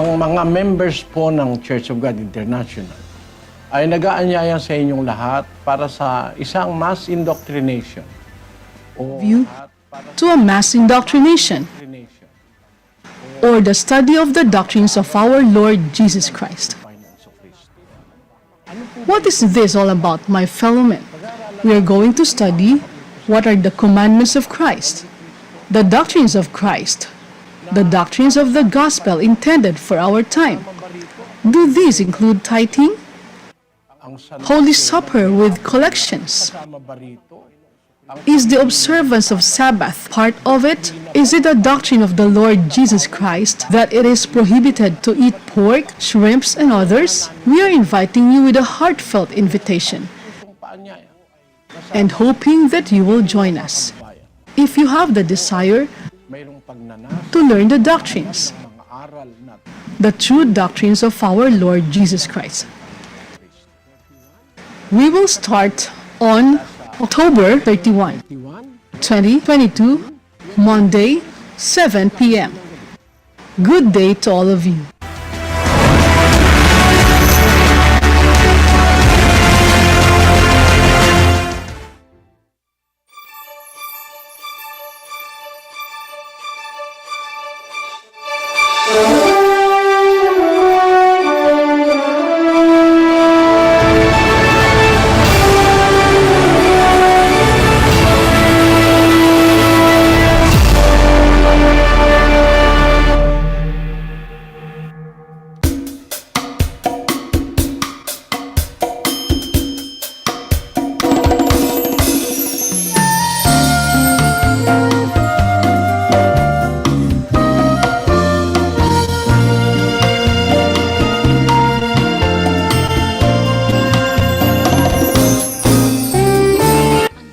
Ang mga members po ng Church of God International ay nag-aanyaya sa inyong lahat para sa isang mass indoctrination. View to a mass indoctrination or the study of the doctrines of our Lord Jesus Christ. What is this all about, my fellow men? We are going to study what are the commandments of Christ, the doctrines of Christ, the doctrines of the gospel intended for our time. Do these include tithing, Holy Supper with collections? Is the observance of Sabbath part of it? Is it a doctrine of the Lord Jesus Christ that it is prohibited to eat pork, shrimps, and others? We are inviting you with a heartfelt invitation and hoping that you will join us. If you have the desire to learn the doctrines, the true doctrines of our Lord Jesus Christ. We will start on October 31, 2022, Monday, 7 p.m. Good day to all of you.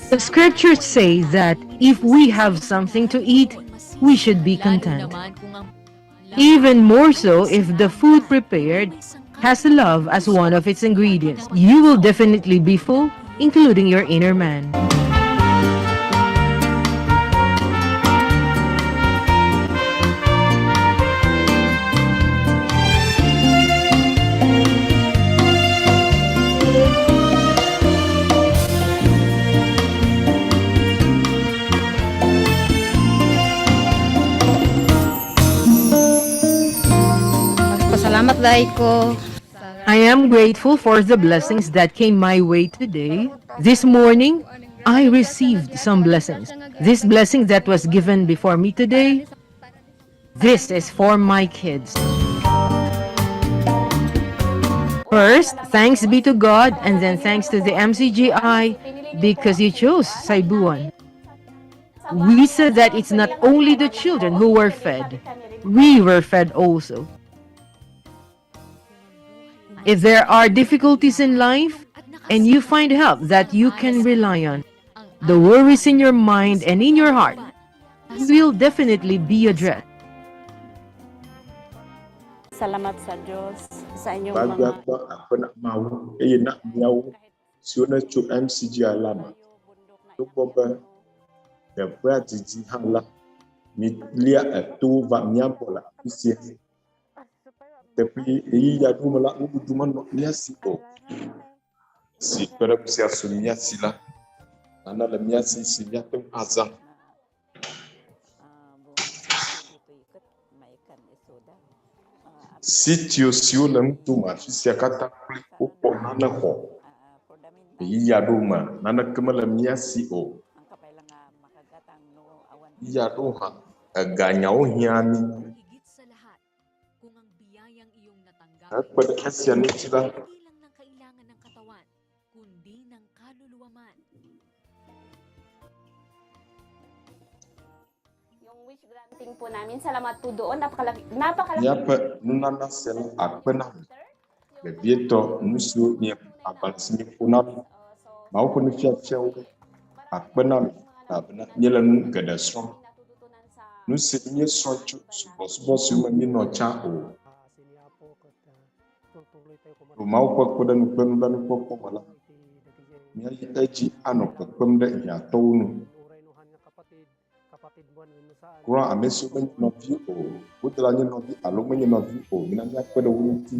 The scriptures say that if we have something to eat, we should be content. Even more so if the food prepared has love as one of its ingredients. You will definitely be full, including your inner man. Salamat dahil ko. I am grateful for the blessings that came my way today. This morning, I received some blessings. This blessing that was given before me today, this is for my kids. First, thanks be to God, and then thanks to the MCGI because you chose Saibuan. We said that it's not only the children who were fed, we were fed also. If there are difficulties in life and you find help that you can rely on, the worries in your mind and in your heart will definitely be addressed. Salamat sa Diyos sa inyong Bagwa mga ba ako na mau na miawo siona chu MCGI lama to boba the bread ji hala mi lia to va miabola isi tapi ya duma la duma no lia siko si para se asumia sila ana la mia si ya tem azam sitio sio la mtuma fisi akata upo nana ko ya duma nana kamala mia si o ya doha ganyaw hiani pada kasihan sila yung wish granting po namin. Salamat po doon. Napakalaki. Miaƒe nunanasela akpena bebieto nusu ni abalsini punami mau pun fiafiawo akpena abna nyela nu gadasro nusi ni sochu subos mami no cha o mau ko dan ko mala mi aji ano ko pemda ya tonu Kurang ame so menye nɔvi o. Wotela nye nɔvi alo menye nɔvi o. Mina miakpe ɖe wo ŋuti.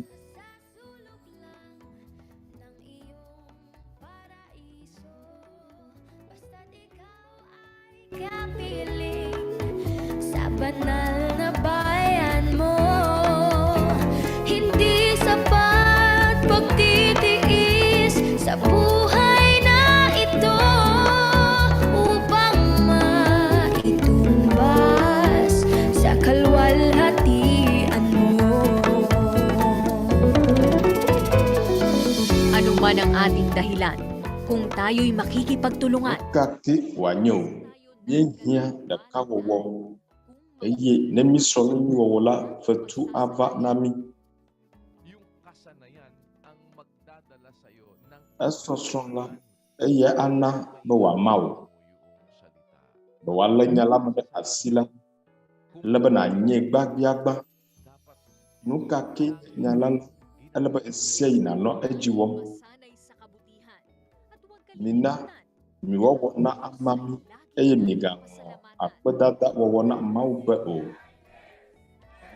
Sa banal na bayan mo, hindi sapat pagtitiis sa buhay na ito upang maitumbas sa kalwalhatian mo. Ano man ang ating dahilan, kung tayo'y makikipagtulungan, Kake wanyo. Yehia ɖeka wɔwɔ. Eye ne misrɔ nu wɔwɔ la fetu ava na mi. Esɔsrɔ̃ la eye ana be wòama wo. Be wòalé nya la me ɖe asi la, ele be nànyie gbagbiagba. Nu ka ke nya la ele be esia yi nanɔ edzi wɔm. Mina miwɔwɔ na ama mi eye migaŋlɔ akpedada wɔwɔ na Mawu be o.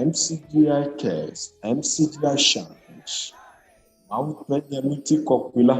MCGI cares, MCGI shines. Mawu ƒe nyamitsikɔkɔe la.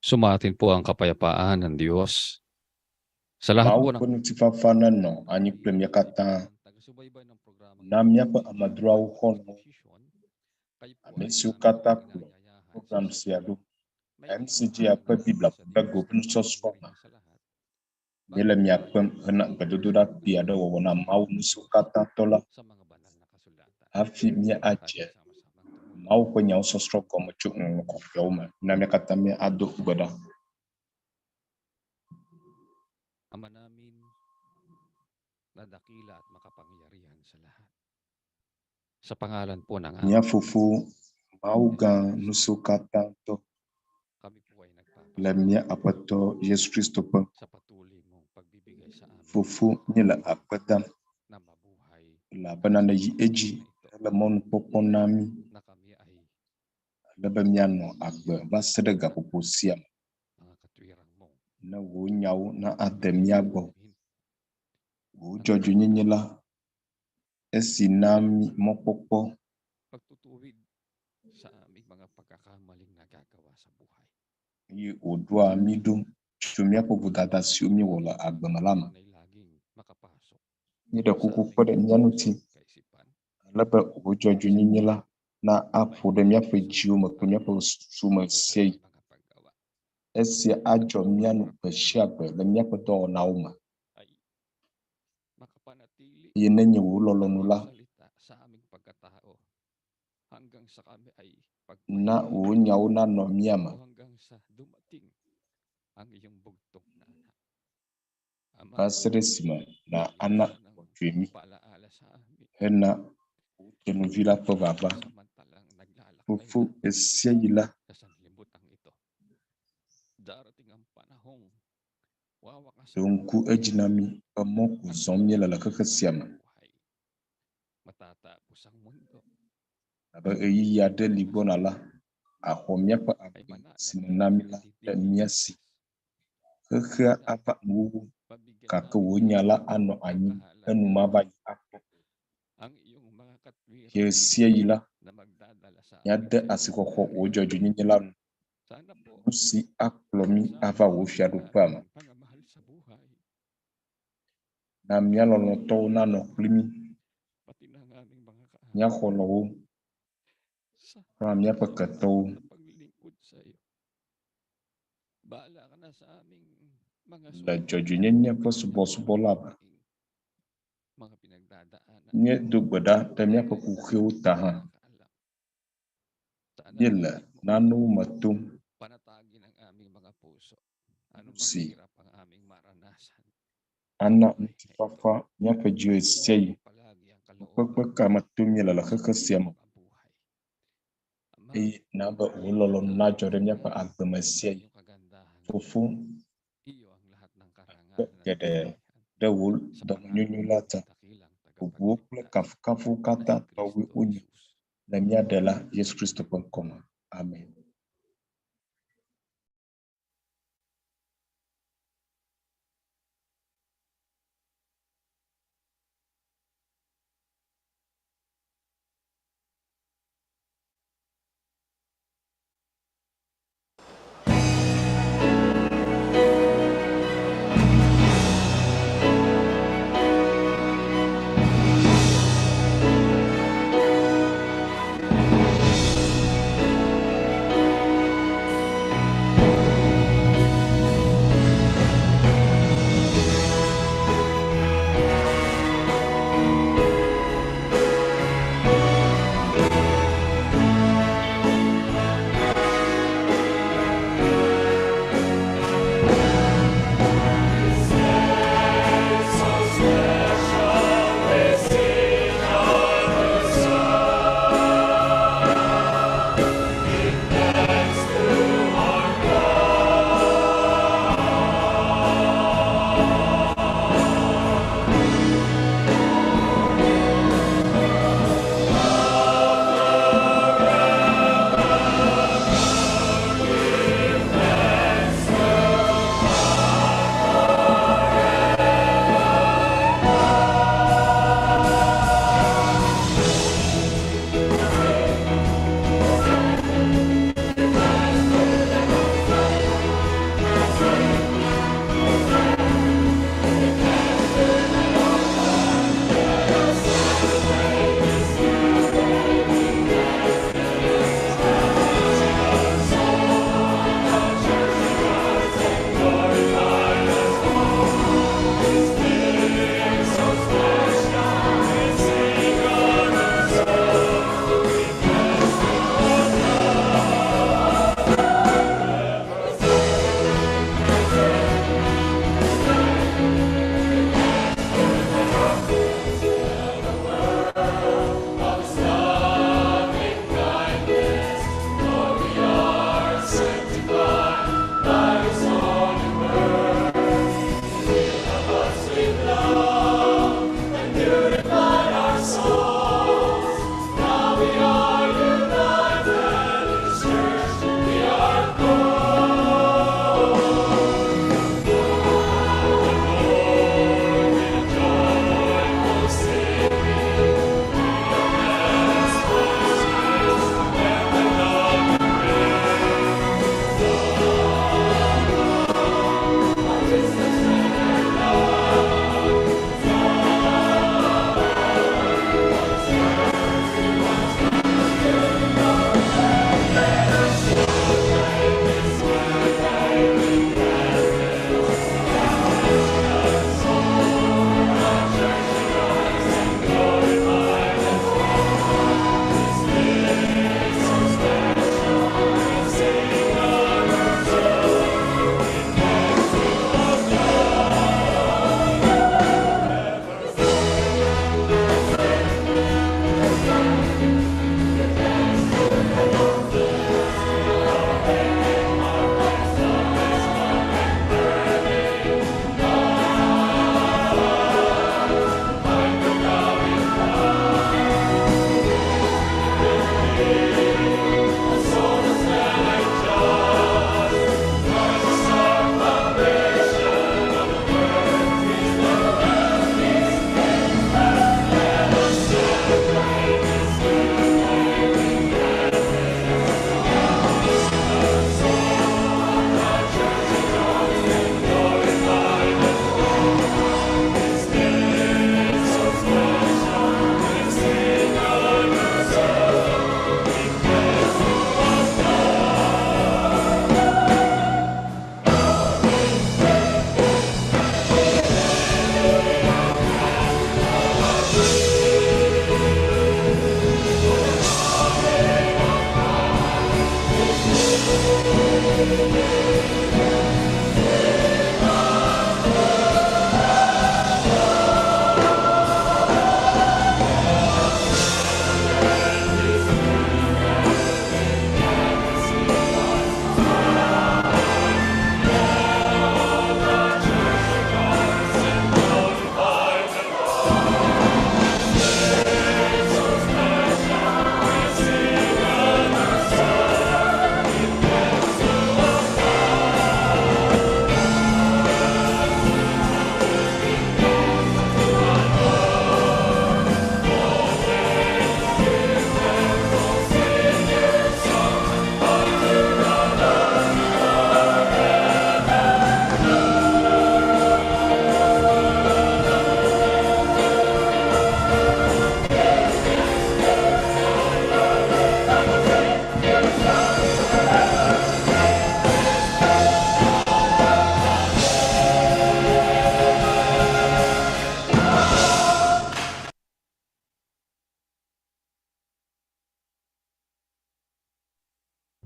Sumatin po ang kapayapaan ng Diyos sa lahat po ng Maupun tifafana no ani kple kata taga-subaybay ng programang na miaƒe amedzroawo xɔlɔ̃ kayo po ame ay siwo namin katã kplɔ pinayayahan program sa sia ɖo may MCGI ƒe Biblia Ʋuʋu ƒe nusɔsrɔ me míele miakpem hena gbedodoɖa kpui aɖe wɔwɔ na Mawu nu siwo katã tɔ la sa mga banal na kasulatan. hafi míadze Sama-samang tumulong Mawu ƒe nyawo sɔsrɔ̃ gɔme tso ŋɔŋlɔ kɔkɔeawo me na mía katã míado gbe ɖa. Ama namin na dakila at makapangyarihan sa lahat. Sa pangalan po ng Mía Fofo Mawu gã nu siwo katã tɔ kami po ay le nagpapasalamat mía Aƒetɔ Yesu Kristo ƒe sa patuloy mong pagbibigay sa amin Fofo míele akpe dam na mabuhay elabena neyi edzi hele mɔnukpɔkpɔ na mí na kami ay ale be míanɔ agbe va se ɖe gaƒoƒo sia me mga katwirang mong ne wò nyawo na ade mía gbɔ. amin. Wò dzɔdzɔenyenye la esi na mí mɔkpɔkpɔ Pagtutuwid sa aming mga pagkakamaling nagagawa sa buhay. eye wòɖoa mí ɖo tso míaƒe vodada siwo míewɔ le agbeme la me. Ay laging makapasok Míeɖe kuku kpe ɖe mía ŋuti kaisipan ale be wò dzɔdzɔenyenye la na aƒo ɖe míaƒe dziwo me kple míaƒe susu me sia yi. mga paggawa Esia adzɔ mía nu gbe sia gbe le míaƒe dɔwɔnawo me ay makapanatili eye nenye wò lɔlɔ̃nu la salita sa aming pagkatao hanggang sa kami ay na wò nyawo nanɔ mía me hanggang sa dumating ang iyong bugtong na anak. Ama, va se ɖe esime na ana kɔtsoe mí paalaala sa amin hena wò dzenuvi la ƒe vava. samantalang naglalakbay Fofo na esia yi la sa sanlibutan ito. Darating ang panahong wawakas ɖe ŋku edzi na mí be mɔ ko zɔm míele le xexe sia me buhay. Matatapos ang mundo abe ɣeyiɣi aɖe li gbɔna la axɔ míaƒe ay agbe mananap si me na mí la ɖe mía si. Xexea ava nuwuwu gake wò nya la anɔ anyi enuma ava yi akpɔ. ang iyong mga katwira Ye sia yi la na magdadala sa míade asixɔxɔ wò dzɔdzɔenyenye la nu sana po nu si akplɔ mí ava wò fiaɖuƒea me mga mahal sa buhay na mía lɔlɔ̃tɔwo nanɔ kpli mí, pati ng aming mga mía xɔlɔ̃wo sa kple míaƒe ketɔwo sa paglilingkod sa iyo. Bahala ka na sa aming mga le dzɔdzɔenyenye ƒe subɔsubɔ la me. mga pinagdadaanan Míedo gbe ɖa ɖe míaƒe kuxiwo ta hã. Míele nanewo me tom panatagin ang aming mga puso. Ano mang si hirap ang aming maranasan. ana ŋutifafa míaƒe dziwo sia yi. Palagi ang kalooban Kpekpe ka me tom míele le xexe sia me buhay. Ama, eye na be wò lɔlɔ̃nu nadzɔ ɖe míaƒe agbeme sia yi. iyong kagandahan. Fofo Iyo ang lahat ng kpe karangalan at geɖe kapangyarihan. ɖe wò Sa dɔmenyonyo la ta. dakilang Bubuwo kple kafukafuwo katã tɔwoe wonye Jesus. le mía Ɖela Yesu Kristo ƒe ŋkɔ me. Amen.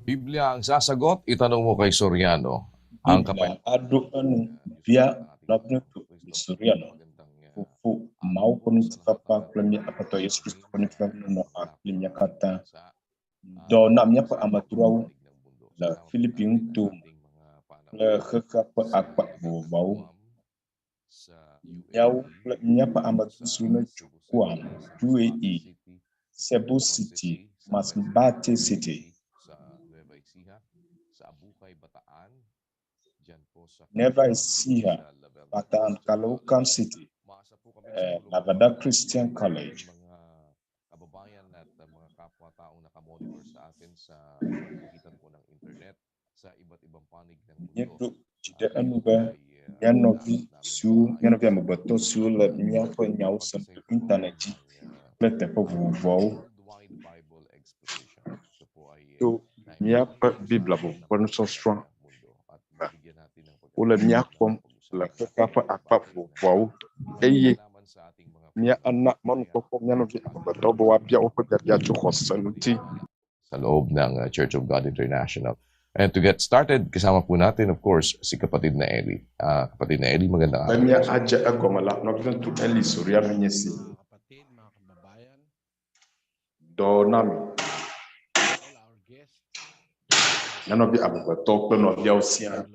Biblia ang sasagot, itanong mo kay Soriano. Ang Biblia aduk anu via Nɔviŋutsu Eli Soriano. Fufu mau kuni papa klemia apa to Yesus Kristus kuni klemia klemia kata do namnya pa amaturau la Filipin tu le khaka pa apa bau yau klemia pa amatusuna kuam UAE Cebu City Masbate City Never see her, Bataan Caloocan City, Lavada Christian College. Kababayan at mga kapwa-taong nakamonitor sa atin sa pagitan po ng internet sa iba't ibang panig ng mundo. Nyeduk jide anuba nyanovi su nyanovi amabato su la miaƒe nyawo sem to internet dzi kple teƒe vovovowo. To miaƒe Biblia ʋuʋu ƒe nusɔsrɔ wole mia kpɔm le xexea ƒe akpa vovovoawo eye mia ana mɔnukpɔkpɔ mianovi amegbetɔwo be woabia woƒe biabia tso xɔse ŋuti. Sa loob ng Church of God International. And to get started, kasama po natin, of course, si kapatid na Eli. Kapatid na Eli, magandang araw. Mia adze egɔme la Nɔviŋutsu Eli Soriano nye si. Dɔ na mi. Mianovi amegbetɔwo kple nɔviawo siaa.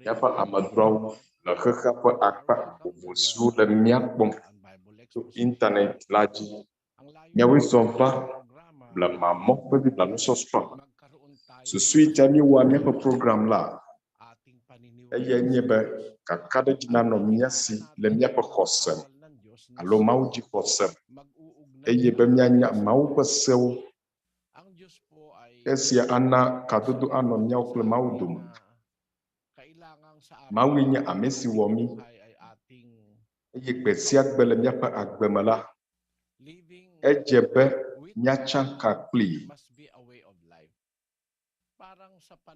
Miaƒe amedzroawo le xexea ƒe akpa vovovo siwo le mia kpɔm tso internet la dzi. Miawoe zɔ va blemamɔ ƒe Biblia nusɔsrɔ̃. Susu yi ta miewɔa miaƒe program la, eye nye be kaka ɖe dzi nanɔ mia si le miaƒe xɔse alo Mawu dzi xɔse eye be mianya Mawu ƒe sewo. Esia ana kadodo anɔ miawo kple Mawu dome. Mawu nye ame si wɔ mi eye gbe sia gbe le miaƒe agbe me la, edze be miatsa ka kpli.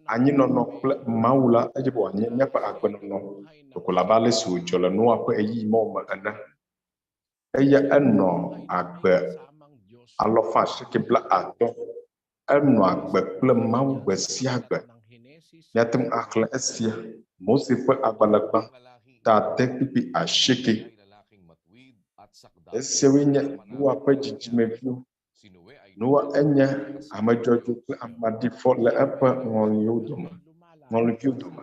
Anyinɔnɔ kple Mawu la edze be wòanye miaƒe agbenɔnɔ ɖokolaba ale si wòdzɔ le Noa ƒe eyi mɔ me ene. Eye enɔ agbe 950. Enɔ agbe kple Mawu gbe sia gbe. Miate ŋu axlẽ esia Mose ƒe agbalẽgba 10:90. Esiawoe nye Noa ƒe dzidzimeviwo. Noa enye ame dzɔdzɔe kple ame maɖifɔ le eƒe ŋɔliviwo dome.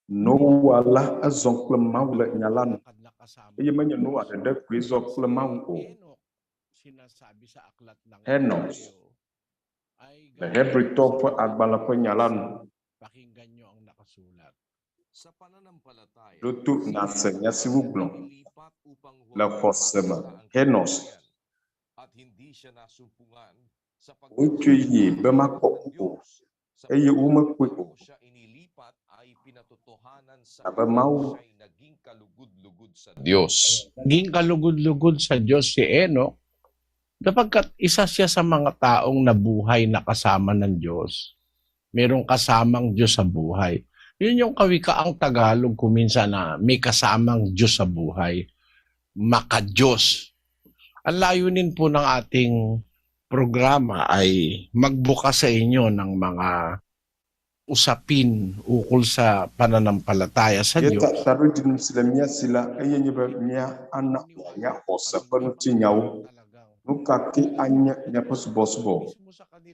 Noa la ezɔ kple Mawu le nya la nu. Eye menye Noa ɖeɖe koe zɔ kple Mawu o. Enos le Hebritɔwo ƒe agbalẽ ƒe nya la nu. Ɖoto nase nya si wogblɔ le xɔseme. Enos wotsoe yie be makpɔ ku o eye womekpɔe o. Abe Mawu Diyos. Naging kalugod-lugod sa Diyos si Enoch sapagkat isa siya sa mga taong nabuhay na kasama ng Diyos. Merong kasamang Diyos sa buhay. Yun yung kawikaang Tagalog kuminsan na may kasamang Diyos sa buhay. Maka-Diyos. Ang layunin po ng ating programa ay magbukas sa inyo ng mga usapin ukol sa pananampalataya sa Diyos. Yeta taro dinum sila mia sila nyeba mia anak ya hosa panu tinyawo nukaki anya nya posubo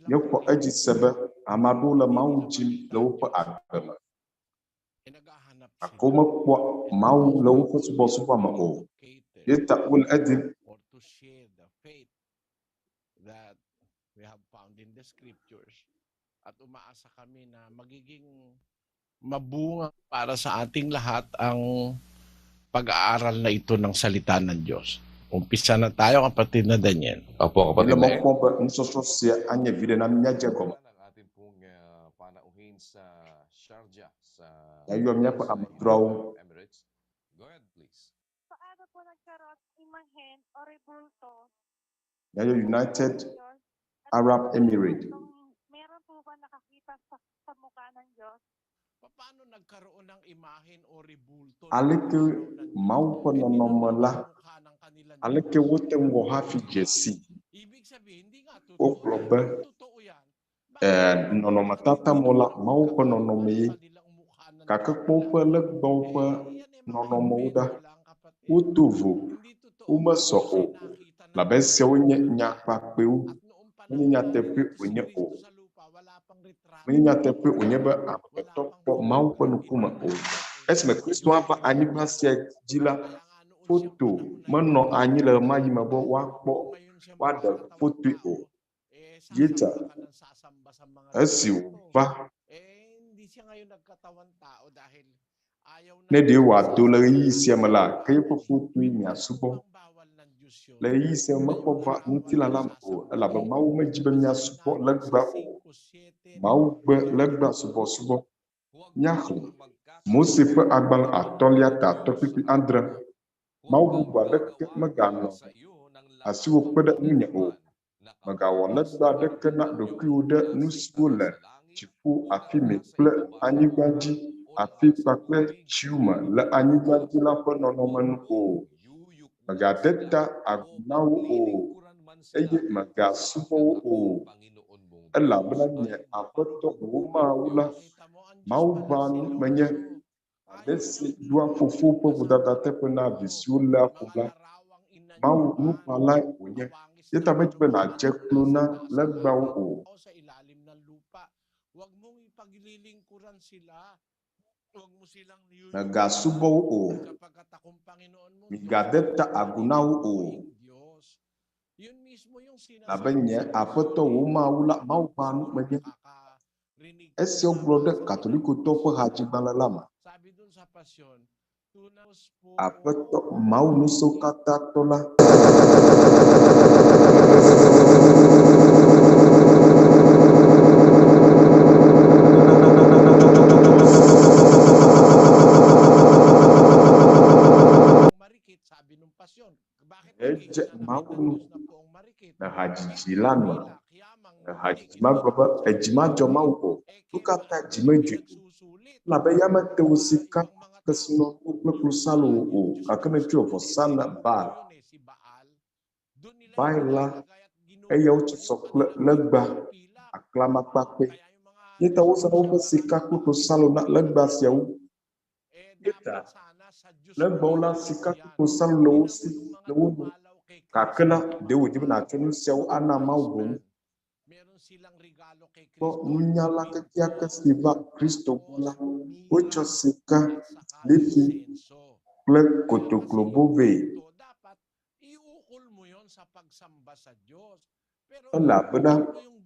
yoko aji sebe amadu la mawjim la upa agama akoma kwa maw la upa subo ma o yeta ul adin Or to share the faith that we have found in the scriptures. At umaasa kami na magiging mabunga para sa ating lahat ang pag-aaral na ito ng salita ng Diyos. Umpisa na tayo, kapatid na Daniel. Opo, kapatid ila na mo ko ba nusɔsrɔ sia anya vide na mia jegom ang ating pong panauhin sa Sharjah sa ayo mia pa amdraw Emirates. Go ahead, please. Paano po nagkaroon imahen o rebulto? ayo United Arab Emirates Meron po ba nakakita sa mukha ng Diyos? Paano nagkaroon ng imahen o rebulto? aleke mau pa nonomala aleke wote ngo hafi jesi Ibig sabihin, hindi nga o totoo. globe Totoo yan. nonomatata mola mau pa nonomi kakakpo pa legbaw pa nonomoda utuvu uma soo labesya unye nyakpa peu unye nyatepe unye o unye nyatepe unye ba apetokpo mau pa nukuma o esme Kristo aba aniba sia jila foto mano anyi la mayi mabo wakpo wada foto o yeta asi ba Hindi siya ngayon nagkatawang tao dahil ayaw na ne de wa to la yi sia mala kay po foto mi asubo bawal ng Diyos yun. la yi sia makpo ba ntila lam o ala ba mau majiba mi asubo lagba o mau be lagba subo nyahu Mose pe agbal atolia ta topipi andra mau bu ba de magano asiwo peda nunya o magawo lagba de kana do kiude nusbula chifu afi me ple anyigbaji afi pakpe chiuma la anyigbaji la ko nonomanu o magadeta agunawo o eye magasubo o ela bna nye apoto wo maula mau banu menye adesi dua fufu po budada tepe na visiula kula mau nupala unye yeta mejbe na jeklona lagbawo o Sa ilalim ng lupa. Huwag mong ipaglilingkuran sila. Huwag mo silang nagasubo o kapagkat akong Panginoon mo. migadeta agunawo o Diyos. Yun mismo yung sinasabi labenye apoto wo maula mau banu menye esio glode katoliko topo haji balalama Sabi dun sa pasyon, tunaos po apoto mau nuso kata tola marikit, sabi nung pasyon. Bakit eje mau na po ang marikit? na haji jilano na haji magoba ejima jo mau ko tukata jimeju labe yama teusika kasino ukle krusalo o kakana tio fosana ba baila eya uchi sokle legba aklama pakpe yeta wosa na sika krusalo na legba siawu yeta legba ola sika krusalo lo si lo kakana de wujibu na tunu siawu ana maubo Meron silang regalo kay ko nunyala kakia kasiba Kristo bola ocho sika lifi ple kotoklobove dapat iukol mo yon sa pagsamba sa Diyos. Pero ala beda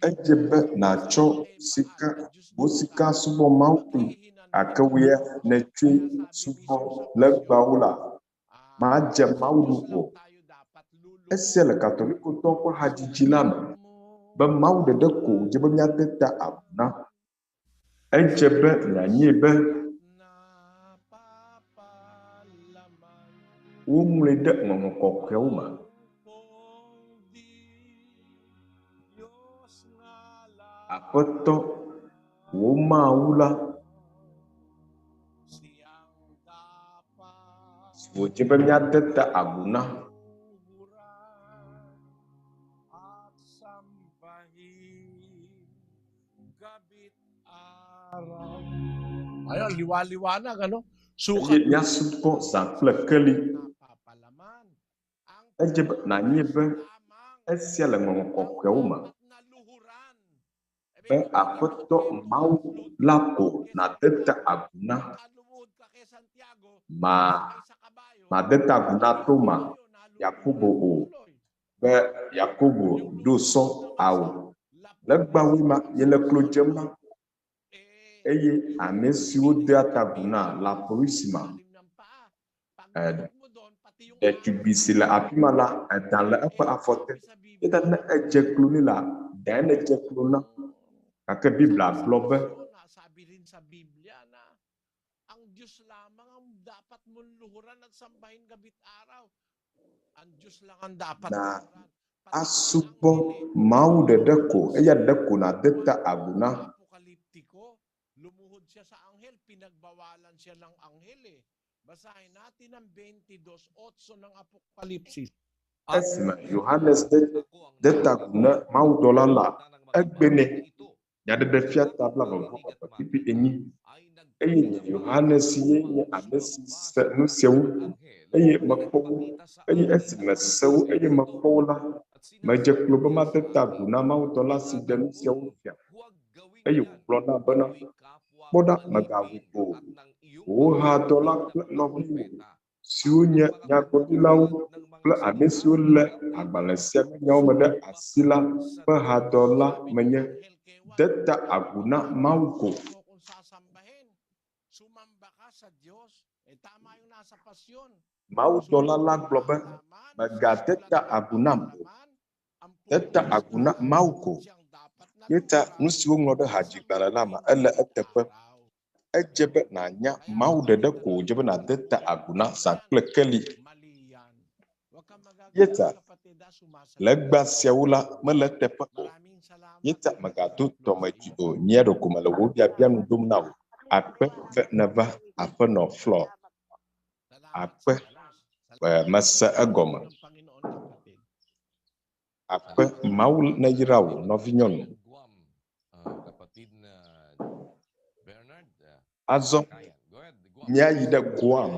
ejebe na cho sika bosika subo mauku akawiya na twi subo legbaula ma je maulu o esele katoliko toko hajijilana ba mau de ko jebe nyate ta abna ejebe na nyebe umule de ngono kokreuma apoto wo maula wo jebe nyate ta abuna Ayun, liwa-liwanag, ano? Sukat nya suko za kple keli. Ejebe na nyebe esia le ngɔŋkɔkɔewo me. Be aƒetɔ Mawu la ko na de ta agu na. Ma de ta agu na Toma, Yakobo o. Be Yakobo do sɔ awo. Le gbawo ma yele klo dzem na. Eye ame siwo de ta agu na la polisi ma. Ɖetugbi si le afi ma la edan le eƒe afɔte. Yeta ne edze klo ni la, dan ne dze klo na. Gake Biblia gblɔ be na asubɔ Mawu ɖeɖe ko eya ɖe ko na de ta agu na. Lumuhod siya sa anghel, pinagbawalan siya ng anghel eh. Basahin natin ang 22:8 ng Apokalipsis. Esme Yohanes de ta agu na Mawu dɔla la egbene nyaɖeɖe fia tabla vɔvɔ pipi enyi. Eye Yohanes ye nye ame si se nu siawo eye mekpɔwo eye esi mesewo eye mekpɔwo la medze klo be made ta agu na Mawu dɔla si de nu siawo fia. Eye wògblɔ na bena kpɔɖa megawui o. Woha dɔla kple nɔviwo siwo nye nyagblɔɖilawo kple ame siwo lé agbalẽ sia ƒe nyawo me ɖe asi la ƒe hadɔla menye. De ta agu na Mawu ko. Mawu dɔla la gblɔ be megade ta agu nam o. De ta agu na Mawu ko. Yeta nu siwo ŋlɔ ɖe hadzigbalẽ la me ele eteƒe. Edze be nanya Mawu ɖeɖe ko wòdze be nade ta agu na zã kple keli. Yeta le gba siawo la mele teƒe o. Yeta megato tɔmedzi o. Nyia ɖeko mele wo biabia nu dom na wo. Akpe ve neva aƒenɔ Flɔ. Akpe mese egɔme. Akpe Mawu neyra wo nɔvinyɔnu. Azɔ míayi ɖe Guam.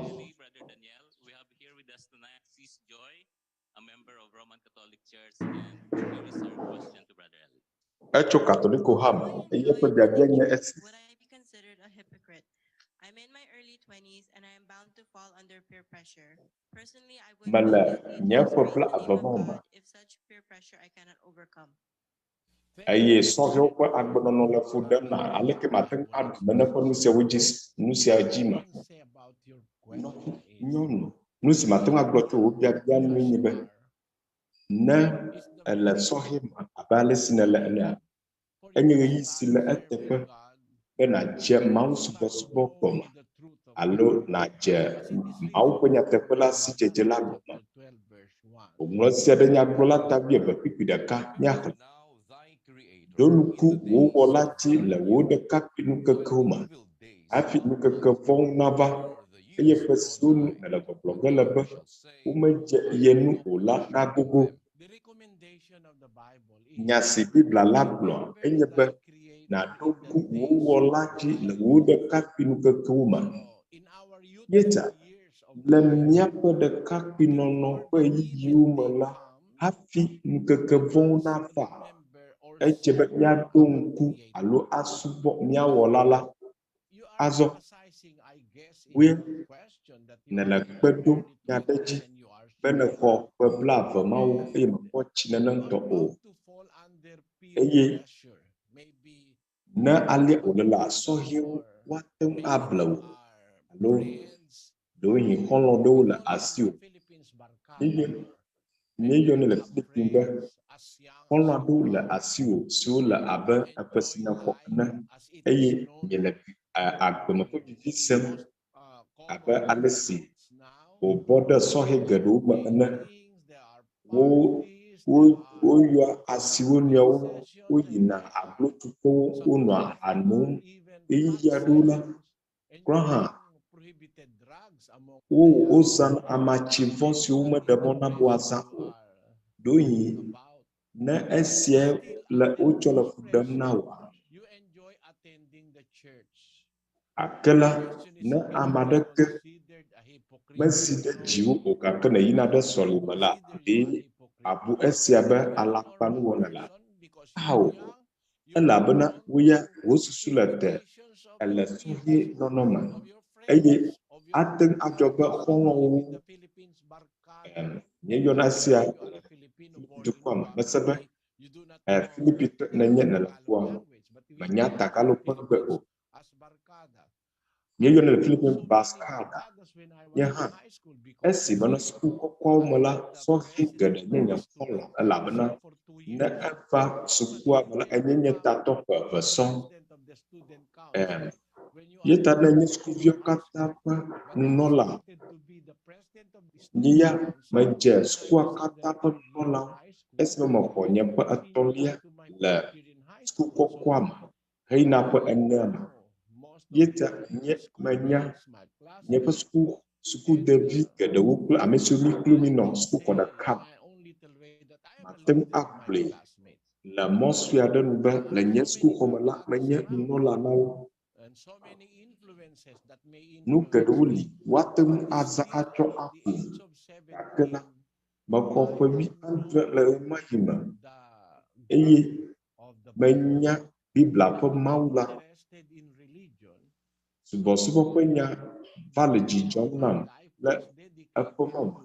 Etso katoliko ha me eye eƒe biabia nye esi. Mele nye ƒe kple avevɔ me. Eye sɔhewo ƒe agbenɔnɔ le fu ɖem na aleke mate ŋu aɖu me ne ƒe nu siawo dzi nu sia dzi me. Nyɔnu nu si mate ŋu agblɔ tso wo biabia nu nye be ne ele sɔhe me abe ale si nele enea enye ɣeyiɣi si le eteƒe be nadze Mawu subɔsubɔ gɔme alo nadze Mawu ƒe nyateƒe la si dzedze la gɔme. Wòŋlɔ sia ɖe nyagblɔla tabi eve kpikpi ɖeka miaxlẽ. Do nuku wo wɔla dzi le wo ɖekakpui nukekewo me hafi nukeke vɔwo nava eye ƒe siwo nu ele gbɔgblɔ ge le be womedze ye nu o la nagogo. Nya si Biblia la gblɔ enye be naɖo ŋku wo wɔla dzi le wo ɖekakpui nukekewo me. Yeta le míaƒe ɖekakpuinɔnɔ ƒe ɣeyiɣiwo me la hafi nukeke vɔwo nava edze be míaɖo ŋku alo asubɔ míawɔla la. Azɔ woe nele kpe ɖom nya ɖe dzi be nexɔ ƒe 20 Mawu eye mekpɔ tsi nene ŋutɔ o. Eye ne alia wòle la sɔhewo woate ŋu able wo alo ɖewohĩ xɔlɔ̃ ɖewo le asiwò. Míeyɔnɛ le Philippines be xɔlɔ̃ aɖewo le asiwò siwo le abe eƒe si nexɔ ene eye miele agbeme ƒe vivi sem abe ale si wòbɔ ɖe sɔhe geɖewo me ene. Woyɔa asiwo nɔewo woyina aglotuƒewo wonɔa anom ɣeyiɣi aɖewo la klɔ hã wozãna amatsivɔ siwo meɖe mɔ na be woazã o. Ɖoyi ne esia le wotsɔ le fu ɖem na woa Akela ne amadeke mesi de dziwo o gake ne yina ɖe sɔlime la ɖe abu esia be alakpanu wɔna la ao elabena woya wo susu le te ele sɔhɛ nɔnɔme eye ate adzɔ be xɔlɔwo míeyɔna sia dukɔ me mese be Filipitɔ nenye ne le kua menya takalo ƒe gbe o míeyɔna le Filipin Bascada nye hã esi menɔ suku kɔkɔwo me la sɔhɛ geɖe nye nye xɔlɔ elabena ne eva sukua me la enye nye tatɔ ƒe eve sɔŋ yeta ne nye sukuviwo katã ƒe nunɔla nye ya medze sukua katã ƒe nunɔla esi mexɔ nye ƒe etɔ̃lia le suku kɔkɔa me heyina ƒe enea me yeta nye menya nye ƒe sukudevi geɖewo kple ame siwo mi kplu mi nɔ suku xɔ ɖeka me mate ŋu akplɔe le mɔ sue aɖe nu be le nye sukuxɔme la menye nunɔla na wo. Nu geɖewo li woate ŋu aza atsɔ aƒle gake la mexɔ ƒe 9 le ɣe ma ɣi me eye menya Biblia ƒe Mawu la subɔsubɔ ƒe nya va le dzidzɔm nam le eƒe mɔ me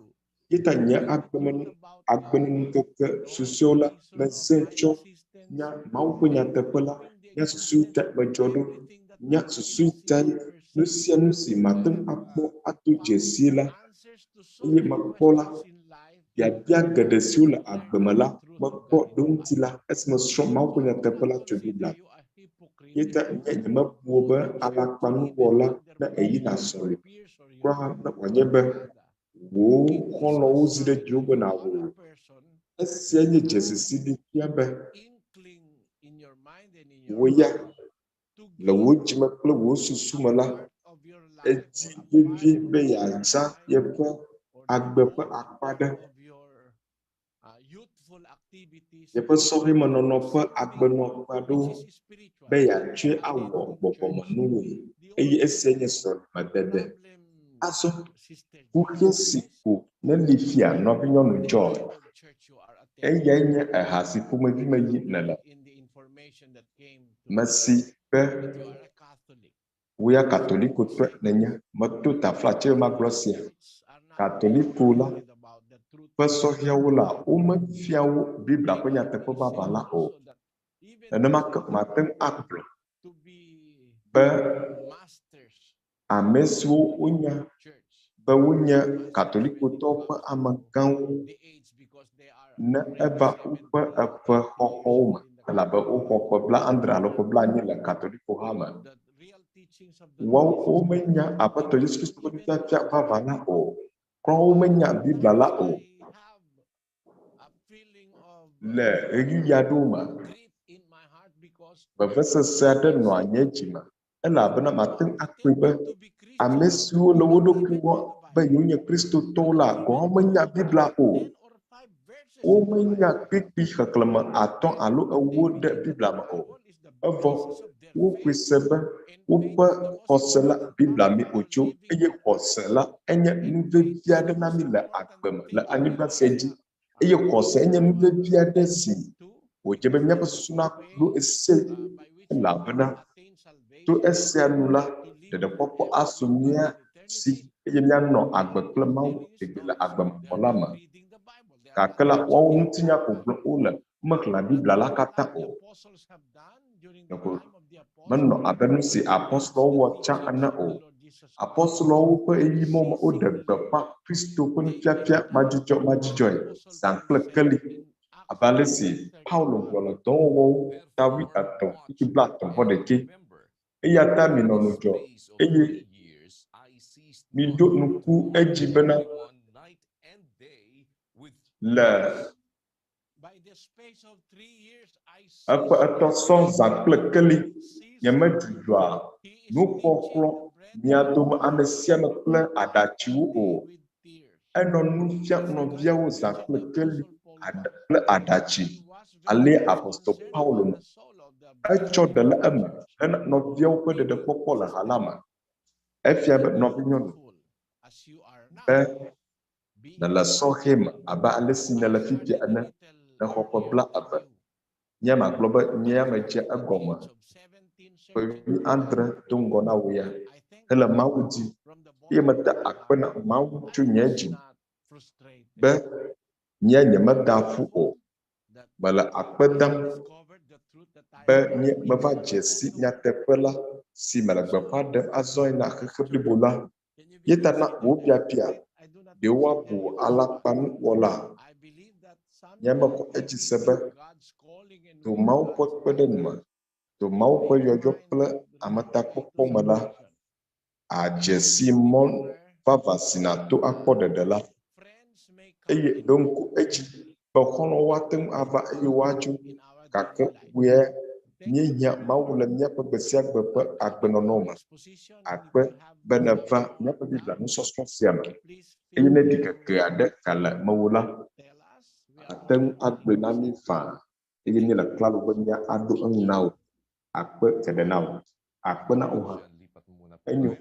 yeta nye agbemeŋkeke susuewo la meze tsɔ nya Mawu ƒe nyateƒe la nya susu ta medzɔ ɖo nya susu ta nu sia nu si mate ŋu akpɔ ato dzesi la eye mekpɔ la biabia geɖe siwo le agbeme la mekpɔ ɖo ŋuti la esi mesrɔ̃ Mawu ƒe nyateƒe la tso Biblia yeta nye mebuo be alakpanuwɔla ne eyina sɔle kura ne wònye be wo xɔlɔwo zi ɖe dziwo be nàwɔ esia nye dzesisi ɖi fia be wo ya le wo dzime kple wo susu me la edi vevie be yeaza yeƒe agbe ƒe akpa ɖe yeƒe sɔhɛmenɔnɔ ƒe agbenɔƒe aɖewo be yeatsɔe awɔ gbɔgbɔmenuwoe eye esia nye srɔ̃medede azɔ kuxe si ko ne li fia nɔvinyɔnu Joy eyae nye eha si ƒomevi me yi nele mesi be woya katolikotɔe nenye meto taflatse magblɔ sia katoliko la ƒe sɔhɛwo la womefia wo Biblia ƒe nyateƒe vava la o nenema ke mate ŋu akplɔ be ame siwo wonya be wonye katolikotɔwo ƒe amegãwo ne eva woƒe eƒe xɔxɔwo me elabe woxɔ ƒe 90 alo ƒe 90 le katoliko ha me womenya Aƒetɔ Yesu Kristo ƒe nufiafia vava la o krɔ womenya Biblia la o le ɣeyiɣi aɖewo me vevesese aɖe nɔa nye dzime elabena mate ŋu akpɔe be ame siwo le wo ɖokui wɔ be yewonye kristotɔwo la gɔwo menya Biblia o womenya kpikpi xexlẽme 5 alo 9 ɖe Biblia me o evɔ wokoe se be woƒe xɔse la Biblia mi wotso eye xɔse la enye nuvevi aɖe na mi le agbeme le anyigba sia dzi eye xɔse enye nuvevi aɖe si wòdze be míaƒe susu naɖo ese elabena to esia nu la ɖeɖekpɔkpɔ asu mía si eye míanɔ agbe kple Mawu le agbemexɔ la me gake la woawo ŋutinya ko gblɔm wole mexlẽa Biblia la katã o menɔ abe nu si apɔstɔwo wɔ tsã ene o apɔstɔwo ƒe eyimɔ me woɖe gbeƒã Kristo ƒe nufiafia madzidzɔe zã kple keli abe ale si Paulo gblɔ le dɔwɔwɔwo 3:31 eya ta minɔ nudzɔ eye miɖo nuku edzi bena le eƒe etɔsɔ zã kple keli nyemedzudzɔa nuxɔxlɔ mia dome ame sia ame kple aɖatsiwo o enɔ nu fiam nɔviawo zã kple keli kple aɖatsi ale apostol Paulo Echo de le eme. Nɔviawo ƒe ɖeɖekpɔkpɔ le halama. Efia be nɔvinyɔnu be nele sɔhɛ me abe ale si nele fifia ene le xɔ ƒe bla eve. Nye magblɔ be nye me dze egɔme. Ƒe andre do ŋgɔ na wo ya. Hele Mawu dzi. Ye meda akpe na Mawu tso nye dzi. Be nye meda fu o. Mele akpe dam be nye meva dzesi nyateƒe la si mele gbeƒã ɖem azɔ na xexe blibo la. Ye ta na wo biabia ɖewo abu alakpanuwɔla. Nye mekɔ edzi se be to Mawu ƒe kpeɖeŋu me, to Mawu ƒe yɔyɔ kple ametakpɔkpɔ me la, adze si mɔ vava si na to akpɔ ɖeɖe la. Eye ɖo ŋku edzi be xɔlɔ̃wo woate ŋu ava eye woadzo gake woe míehia Mawu le míaƒe gbe sia gbe ƒe agbenɔnɔ me. Akpe be neva míaƒe Biblia nusɔsrɔ sia me. Eye ne ɖikeke aɖe gale mewo la, ate ŋu agblɔe na mí faa. Eye míele klalo be míaɖo eŋu na wo. Akpe geɖe na wo. Akpe na wo hã. Enyo.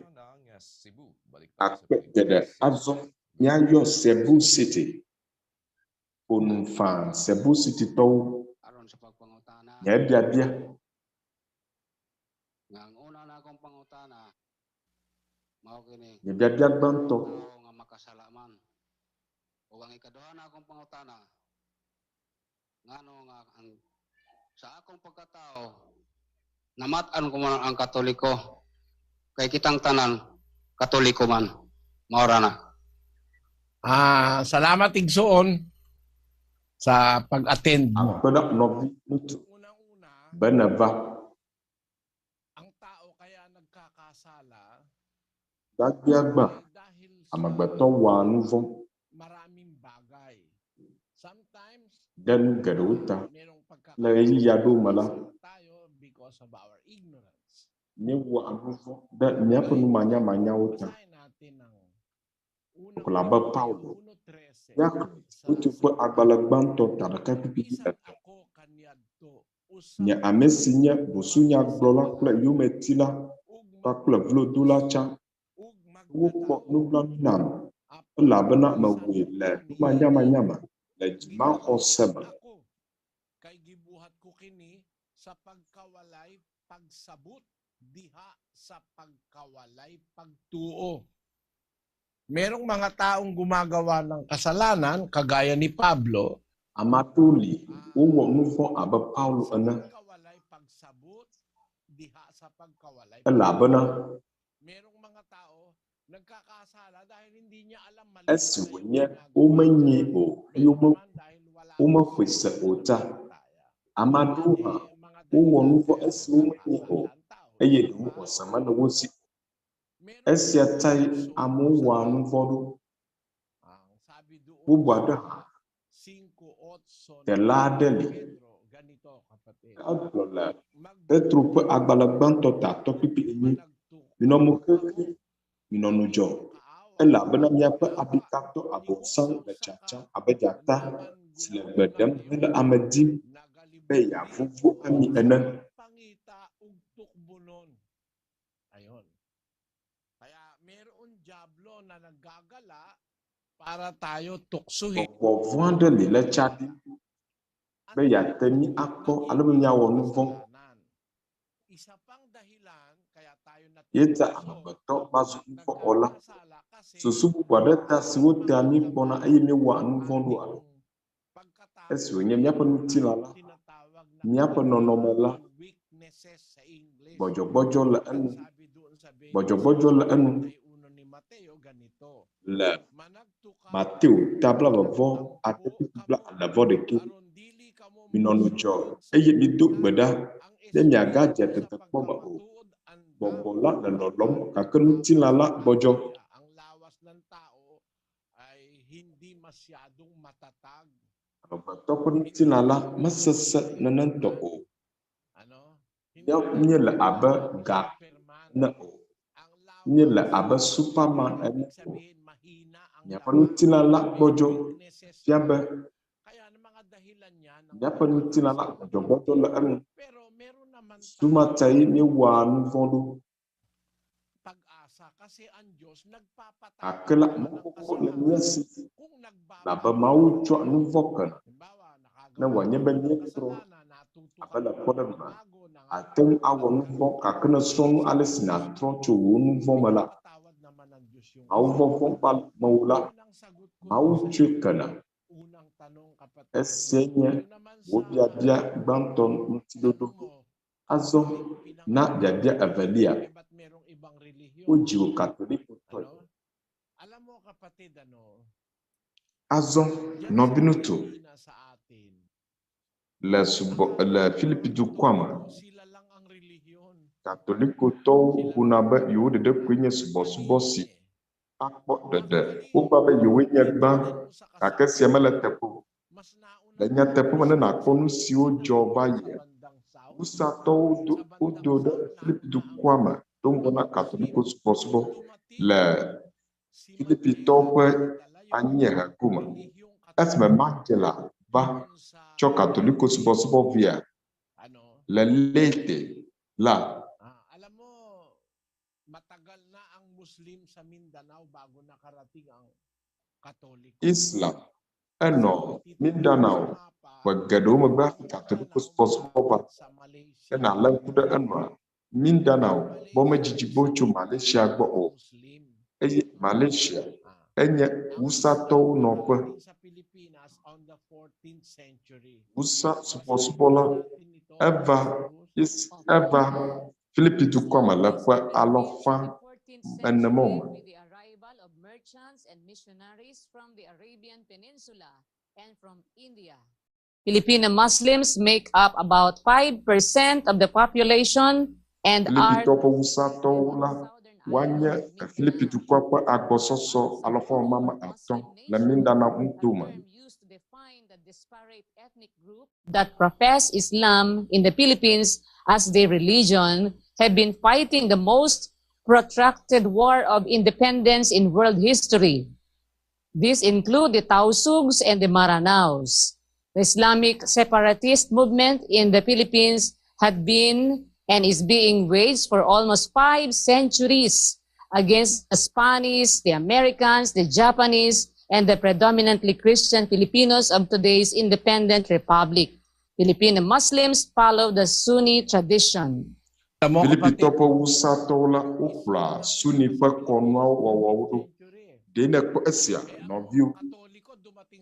Akpe geɖe azɔ míayɔ Cebu City. Onu faa Cebu City tɔwo. Nye biabia. Nye biabia gbãtɔ. Namat an kumanan ang Katoliko kay kitang tanan Katoliko man maorana. Salamat igsoon sa pag-attend mo. Pada Nɔviŋutsu beneva. Ang tao kaya nagkakasala. Dagbagba amegbetɔ wɔa nu vɔ̃. Maraming bagay. Sometimes Den geɖewo ta le ɣeyiɣi aɖewo me la. Because of our ignorance. Míewɔa nu vɔ̃ ɖe míaƒe numanyamanyawo ta. Labe Paulo. Ŋutsu ƒe agbalẽ gbãtɔ ta ɖeka pipipi etɔ̃. Nye ame si nye busunyagblɔla kple yometila kpakple vlodola tsã. Wokpɔ nublanui nam elabena mewoe le numanyamanyame le xɔseme. Sa pagkawalay pagsabot diha sa pagkawalay pagtuo. Merong mga taong gumagawa ng kasalanan kagaya ni Pablo. Amatuli uwo nufo abe Paulo ene. Elabena merong mga tao nagkakasala dahil hindi niya alam mali. Esiwenye umenye o umekwese ota. Amaduha uwo nufo esi umenye o eye du xɔseme ne wosi. Esia tai amewo nufo ɖo. Bubu aɖe hã tela aɖe li. Egblɔ le Petro ƒe agbalẽ gbãtɔ tatɔ pipi enyi. Minɔ mo xexi, minɔ nu dzɔ. Elabena miaƒe abikatɔ abosam le tsatsam abe dzata si le gbe ɖem hele ame dim be yeavuvu ami ene. Gbɔgbɔ aɖe li le tsa ɖim be yeate mi akpɔ alebe miawɔ nu vɔ̃. Yeta amegbetɔ mazu nuvɔ wɔla. Susu bubu aɖe ta si wotea mi kpɔna eye miewɔa nu vɔ̃ ɖoa. Esi wònye míaƒe ŋutilã la, míaƒe nɔnɔme la, gbɔdzɔgbɔdzɔ le enu. Gbɔdzɔgbɔdzɔ le enu. Le Mateo tabla vevɔ ade bla alevɔ ɖeke. Minɔ nu dzɔ eye mido gbe ɖa ne miagadze tetekpɔ me o. Gbɔgbɔ la le lɔlɔm gake ŋutilã la gbɔdzɔ. Amegbetɔ ƒe ŋutilã la mesese nenetɔ o. Míele abe ga ne o. Míele abe Superman ene o. Miaƒe ŋutilã la gbɔdzɔ fia be miaƒe ŋutilã la gbɔdzɔgbɔdzɔ le enu. Sumatai ni wanu vondo. Akela mokoko le miasi. Na ba mau chwa nuvokan. Na wanyebe nyetro. Abela kodema. Ateŋu awɔ nuvɔ gake ne srɔ̃nu ale si natrɔ tso wò nuvɔ me la, mawu vɔvɔ ba mewo la, mawu tsɔe kena. Esia nye wò biabia gbãtɔ ŋutiɖoɖo. Azɔ na biabia evelia. Wodzi wò katolikotɔe. Azɔ nɔviŋutsu le Filipi dukɔa me. Katolikotɔwo gblɔna be yewo ɖeɖe koe nye subɔsubɔ si akpɔ ɖeɖe. Wogba be yewoe nye gbã, gake sia mele teƒe o. Le nyateƒe me ne nakpɔ nu siwo dzɔ va yia. Wusatɔwo wodo ɖe Filipi dukɔa me do ŋgɔ na katoliko subɔsubɔ le Filipitɔwo ƒe anyiehe gome. Esime Mandela va tsɔ katoliko subɔsubɔ via le Leyte la. Islam enɔ Mindanao ƒe geɖewo megbe hafi katoliko subɔsubɔ va. Ena le ŋku ɖe enɔa Mindanao bɔ medzidzi gbo tso Malaysia gbɔ o. Eye Malaysia enye wusatɔwo nɔƒe. Wusa subɔsubɔ la eva Filipi dukɔ me le ƒe alɔfa enema me. Filipino Muslims make up about 5% of the population and are Filipitɔ ƒe wusatɔwo la wanye Filipi dukɔ ƒe agbɔsɔsɔ alɔfa mama atɔ̃ le Mindanao nuto me. that profess Islam in the Philippines as their religion have been fighting the most protracted war of independence in world history. These include the Tausugs and the Maranaos. The Islamic separatist movement in the Philippines had been and is being waged for almost 5 centuries against the Spanish, the Americans, the Japanese, and the predominantly Christian Filipinos of today's independent republic. Filipino Muslims follow the Sunni tradition. Filipitɔ ƒe wusatɔwo la wokplɔa Sunni ƒe kɔnuawo wɔwɔwo ɖo. Ɖe ne kpɔ esia nɔviwo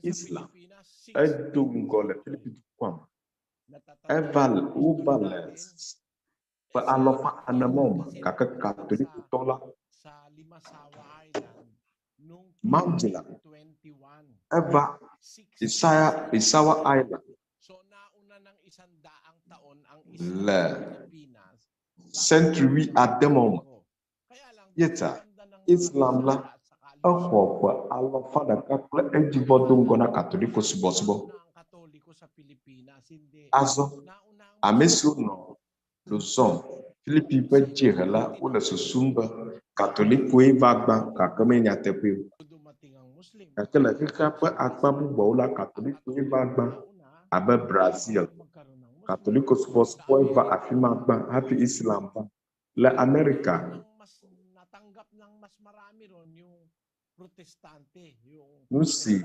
Islam edo ŋgɔ le Filipi dukɔa me. Wova le ƒe alɔfa enema me gake katolikotɔ la Mandela eva Isawa Island le century ademo me. Yeta Islam la exɔ ƒe alɔfa ɖeka kple edzivɔ do ŋgɔ na katoliko subɔsubɔ. Azɔ ame siwo nɔ Luzon Filipi ƒe dziehe la wole susum be katolikoe va gbã gake menye nyateƒe o. Gake le xexea ƒe akpa bubuawo la katolikoe va gbã abe Brazil. Katoliko subɔsubɔe va afi ma gbã hafi Islam va. Le Amerika nu si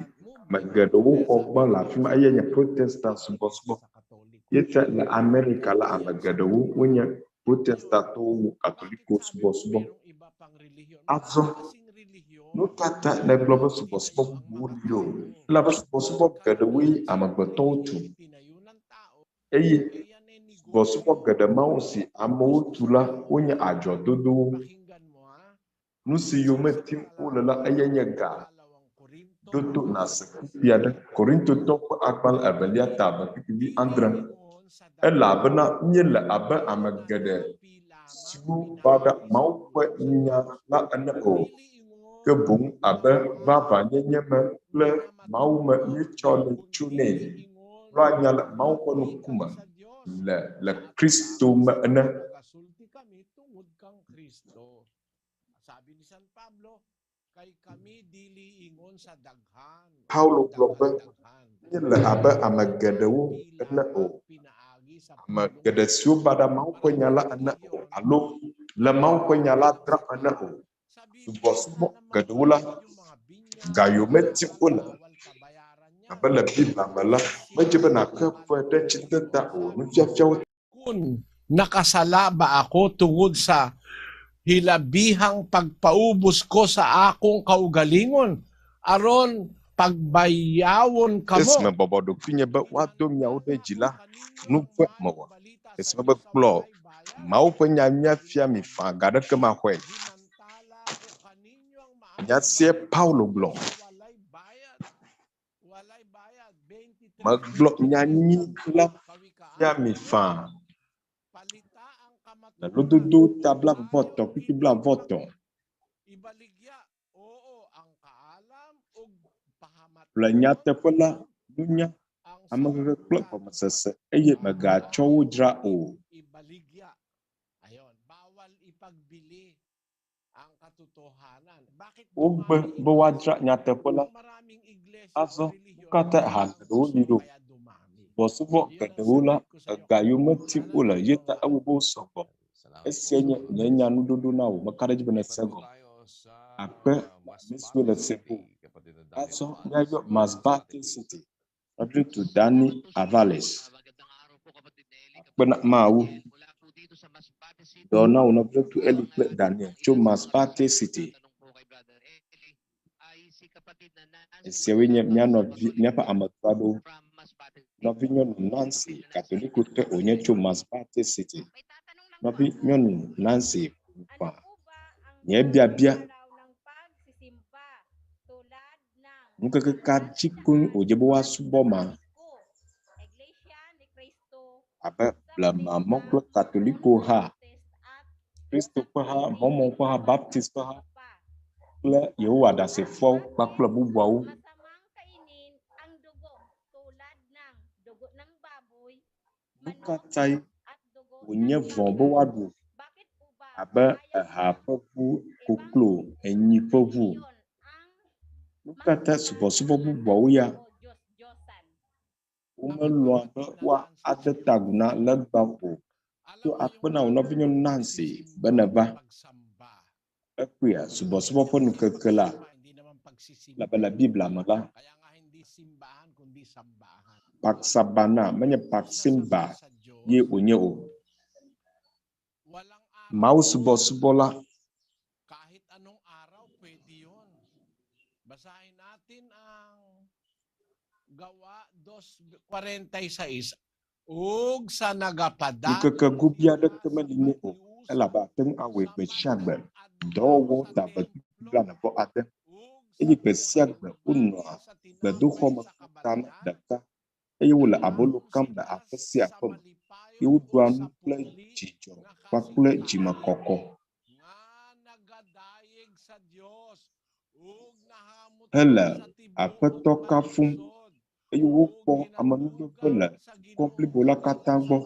ame geɖewo xɔ gbɔ le afi ma eye nye protestant subɔsubɔ. Yete le Amerika la ame geɖewo wonye protestantɔwo wu katoliko subɔsubɔ. Azɔ nutata le gblɔ be subɔsubɔ bubuwo li o. Elabe subɔsubɔ geɖewoe amegbetɔwo tu. Eye subɔsubɔ geɖe mawo si amewo tu la wonye adzɔdodowo. Nu si yome tim wole la eye nye ga dodo na sekufi aɖe. Korintotɔ ƒe agbalẽ evelia ta abekikevi 7. Elabena míele abe ame geɖe siwo va ɖe Mawu ƒe nya la ene o. Ke boŋ abe vavãnyenye me kple Mawu me míetsɔ le tso nɛ. Kplɔ anya le Mawu ƒe ŋkume le Kristo me ene. Paulo gblɔ be míele abe ame geɖewo ene o. ame geɖe siwo ba ɖe Mawu ƒe nya la ene o alo le Mawu ƒe nya la dram ene o. Subɔsubɔ geɖewo la gayo meti wole abe le Biblia me la medze be nake ƒe ɖe tsiteta o nufiafiawo. Nakasala ba ako tungod sa hilabihang pagpaubos ko sa akong kaugalingon aron pagbayawon kamo. Esme bɔbɔ ɖokuinye be woado miawo ɖe dzi la nuve mewɔ. Esme be kplɔ Mawu ƒe nya miafia mi fã ga ɖeke maxɔe. Nyasie Paulo gblɔ. Megblɔ nyanyui la fia mi fã. Le lododo ta blavɔtɔ̃ kpikpi blavɔtɔ̃. Le nyateƒe la nunya amehehe kple gɔmesese eye megatsɔ wo dzra o. Wogbe be woadzra nyateƒe la. Azɔ katã ha geɖewo li ɖo. Subɔsubɔ geɖewo la egayo meti wole ye ta ewo be sɔgbɔ. Esia nye nye nya nuɖoɖo na wo meka ɖe dzi be nese gɔme. Akpe mesiwo le seƒo. Azɔ míayɔ Masbate City. Adre to Dani Avales. Akpena Mawu. Dɔna wo nɔvia tu Eli kple Daniel tso Masbate City. Esiawoe nye míaƒe ametu aɖewo. Nɔvi nyɔnu Nancy Katoliko te wònye tso Masbate City. Nɔvi nyɔnu Nancy Upa. Nye biabia. Nukeke ka dzi koe wòdze be woasubɔ ma. Abe blema mɔ kple Katoliko ha. Kristo ƒe ha, mɔmɔ ƒe ha, Baptist ƒe ha. Kple Yehowa ɖasefoawo kpakple bubuawo. Nukatae wònye vɔ be woaɖu abe eha ƒe ʋu, koklo, enyi ƒe ʋu. Nukatae subɔsubɔ bubuawo ya womelɔ̃a be woade tagu na legbawo o. To akpena wo nɔvi nyɔnu Nancy be neva. Ekpea subɔsubɔ ƒe nukeke la labe le Biblia me la Paksabana menye Paksimba ye wònye o. Mawu subɔsubɔ la nukeke gobi aɖeke meli ne o elabe Ateŋu awɔe gbe sia gbe. Dɔwɔwɔ da be blaene-vɔ ade. Eye gbe sia gbe wonɔa gbedoxɔme tame ɖeka eye wole abolo kam le aƒe sia aƒe me. Ye woɖua nu kple dzidzɔ kpakple dzimekɔkɔ. Hele aƒetɔ kafum eye wokpɔ amenuɖoƒe le dukɔ blibo la katã gbɔ.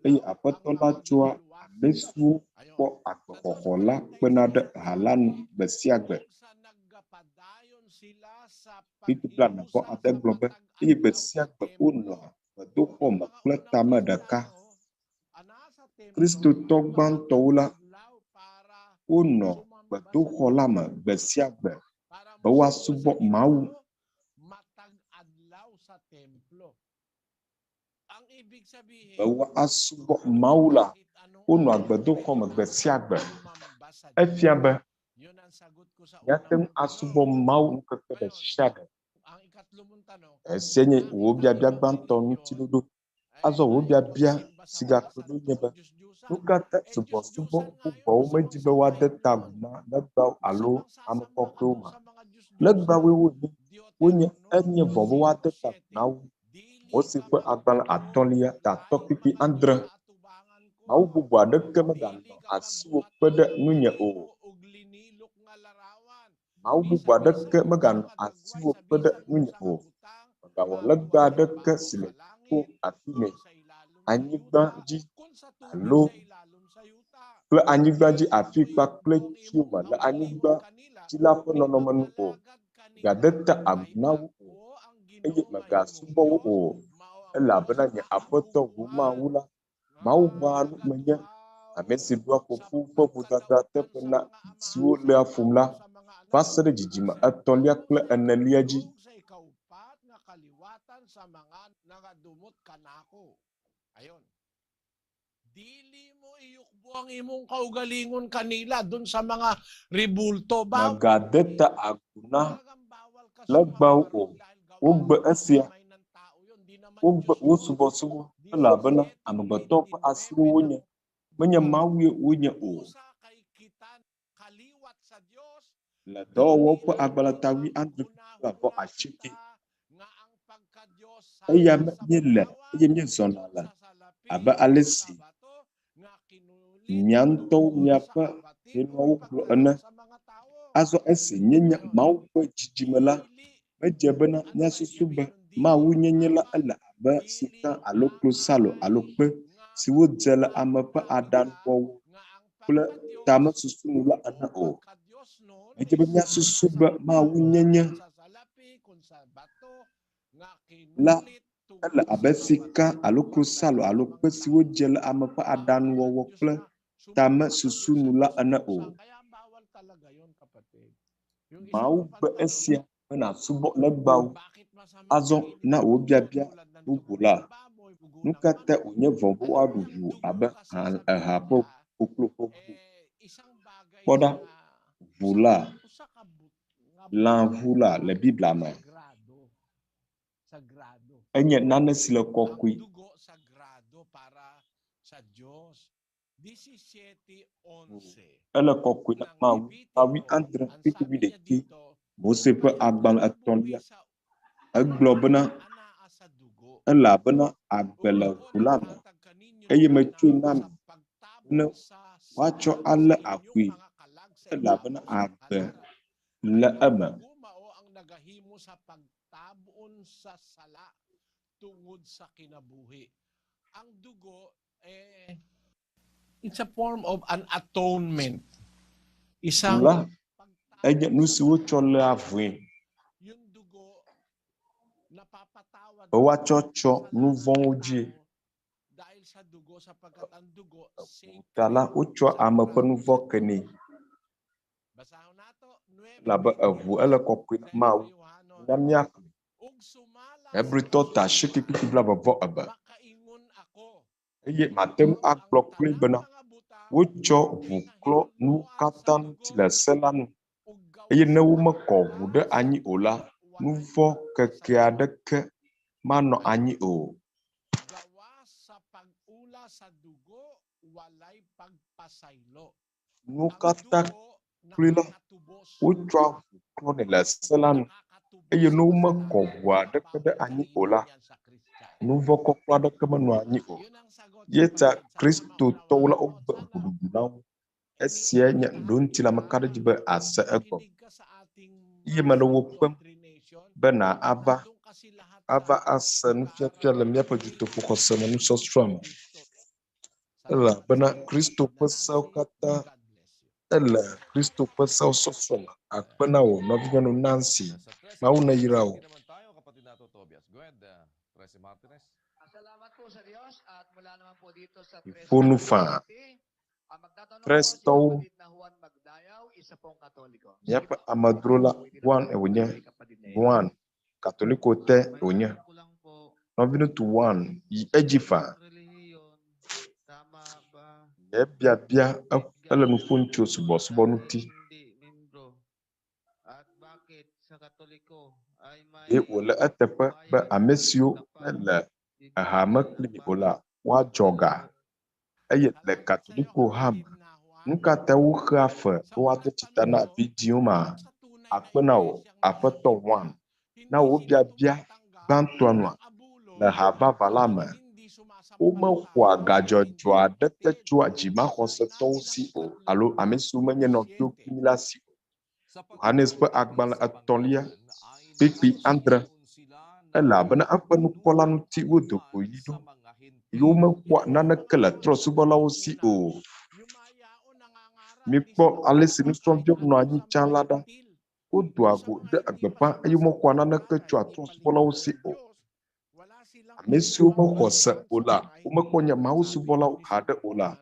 Eye aƒetɔ la tsɔa ame siwo kpɔ agbexɔxɔ la kpena ɖe ha la nu gbe sia gbe. Kpikpi blaene-vɔ ade gblɔ be eye gbe sia gbe wonɔa gbedoxɔ me kple tame ɖeka. Kristotɔ gbãtɔwo la wonɔ gbedoxɔ la me gbe sia gbe be woasubɔ Mawu. Be woasubɔ Mawu la wonɔ gbedoxɔ me gbe sia gbe. Efia be míate ŋu asubɔ Mawu ŋkeke ɖe sia ɖe. Esia nye wò biabia gbãtɔ ŋutiɖoɖo. Azɔ wò biabia si gakpe ɖo nye be nu ka te subɔsubɔ bubuawo medzi be woade tagu na legbawo alo ame kɔkɔewo ma. Legbawoe wonye enye vɔ be woade tagu na wo. Mose ƒe agbalẽ 5:9. Mawu bubu aɖeke meganɔ asiwo kpe ɖe nunye o. Mawu bubu aɖeke meganɔ asiwo kpe ɖe nunye o. Megawɔ legba aɖeke si le ko afi me. Anyigba dzi alo kple anyigba dzi afi kpakple tsiome le anyigba dzi la ƒe nɔnɔme nu o. Gade ta agu na wo o eye megasubɔ wo o. elabena nye aƒetɔ ʋu Mawu la, Mawu ƒe anu menye ame si ɖoa fofo ƒe vodada teƒe na siwo le afom la va se ɖe dzidzime etɔ̃lia kple enelia dzi. Imong kaugalingon kanila dun sa mga ribulto ba Magadeta aguna lagbaw ogbe esia ogbe wosubo elabena amegbetɔ ƒe asiwo wonye menye Mawu wonye o. Le dɔwɔwɔ ƒe agbalẽtawi 19 eya míele eye míezɔna le abe ale si mia ŋutɔwo miaƒe henɔwo gblɔ ene. Azɔ esi nye Mawu ƒe dzidzime la, medze bena míasusu be Mawu nyenye la ele abe sika alo klosalo alo kpe si wodze le ame ƒe aɖaŋuwɔwɔ kple tamesusunu la ene o. Medze be míasusu be Mawu nyenye la ele abe sika alo klosalo alo kpe si wodze le ame ƒe aɖaŋuwɔwɔ kple tamesusunu la ene o. Mawu gbe esia bena subɔ legbawo. Azɔ na wo biabia bubu la, nu ka te wònye vɔvɔ aɖu ʋu abe eha ƒe koklo ƒe ʋu. Kpɔɖa ʋu la, lã ʋu la le Biblia me enye nane si le kɔkɔe. Ele kɔkɔe na Mawu. Mawu andre kpekpe ɖeke Mose ƒe agbalẽ etɔ̃lia egblɔ bena elabena agbe le ʋu la me eye metsoe na mi ne woatsɔ alé aƒoe elabena agbe le eme. It's a form of an atonement. Ula enye nu si wotsɔ lé avɔe be woatsɔ tsɔ nu vɔ̃wo dzi. Ta la wotsɔ ame ƒe nu vɔ ke nɛ. Labe eʋu ele kɔkɔe na Mawu na míaƒle. Hebritɔ ta 9:22. Eye mate ŋu agblɔ kloe bena wotsɔ ʋu klɔ nu katã ŋuti le se la nu. Eye ne womekɔ ʋu ɖe anyi o la, nu vɔ keke aɖeke manɔ anyi o. Nu katã kloe la wotsɔ ʋu klɔ nɛ le se la nu. Eye ne womekɔ ʋua aɖeke ɖe anyi o la, nu vɔ kɔkɔ aɖeke menɔ anyi o. Ye ta kristotɔwo la wogbe ʋuɖuɖu na wo. Esia nye ɖo ŋuti la meka ɖe dzi be ase egɔ. Ye mele wo kpem bena ava ase nufiafia le míaƒe dutoƒo xɔseme nusɔsrɔ me. Elabena Kristo ƒe sewo katã ele Kristo ƒe sewo sɔsrɔ̃ me. Akpe na wò nɔvinyɔnu Nancy. Mawu neyra wo. Ƒonu faa. Kristɔwo míaƒe amedzrola Juan wònye Juan katoliko te wònye. Nɔviŋutsu Juan yi edzi faa. Biabia ele nu ƒom tso subɔsubɔ ŋuti. Ye wòle eteƒe be ame siwo le eha me kpli o la woadzɔ ga. Eye le katoliko hã me, nu ka te woxea fe be woade tsita na vidiwo ma? Akpe na wò aƒetɔ Juan na wò biabia gbãtɔa nua le ha vava la me. Womexɔa gadzɔdzɔ aɖeke tsoa dzimaxɔsetɔwo si o alo ame siwo menye nɔviwo kpli la si o. Yohanes ƒe agbalẽ etɔ̃lia kpekpe andre elabena eƒe nukpɔla ŋuti wodo oyi ɖo. Yewo mexɔa naneke le trɔ̃subɔlawo si o. Mikpɔ ale si nusrɔ̃viwo nɔ anyi tsã la ɖa. Wodo ago ɖe gbeƒã eye womexɔa naneke tso trɔ̃subɔlawo si o. Amesiwo me xɔse o la, womekpɔ nye mawusubɔlawo haɖe o la,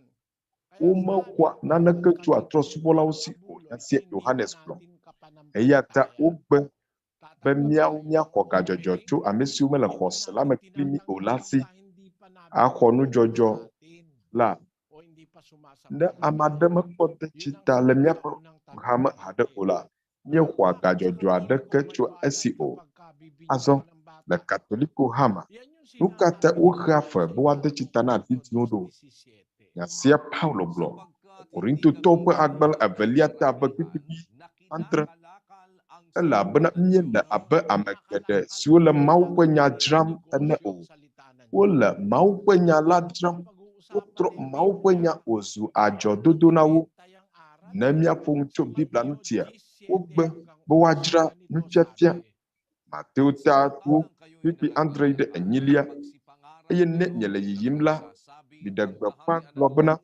womexɔa naneke tso atrɔsubɔlawo si o, nyasia Yohanes gblɔ. Eya ta wogbe be míawo míaxɔ gadzɔdzɔ tso ame siwo mele xɔse la me kpli mí o la si, axɔ nudzɔdzɔ la. Ne ame aɖe mekpɔ detsi ta le míaƒe hame haɖe o la, míexɔa gadzɔdzɔ aɖeke tso esi o. Azɔ le katoliko hama, nu ka ta woxea fe be woade tsi ta na abidiwo ɖo? Nyasia Paulo gblɔ, Korintotɔwo ƒe agbalẽ 2 tab 7. Elabena míele abe ame geɖe siwo le Mawu ƒe nya dzram ene o. Wole Mawu ƒe nya la dzram, wotrɔ Mawu ƒe nya wòzu adzɔdodo na wo. Ne míaƒo ŋu tso Biblia ŋutia, wogbe be woadzra nufiafia. Mateo 7:8. Eye ne nye le yiyim la, miɖe gbeƒã gblɔ bena,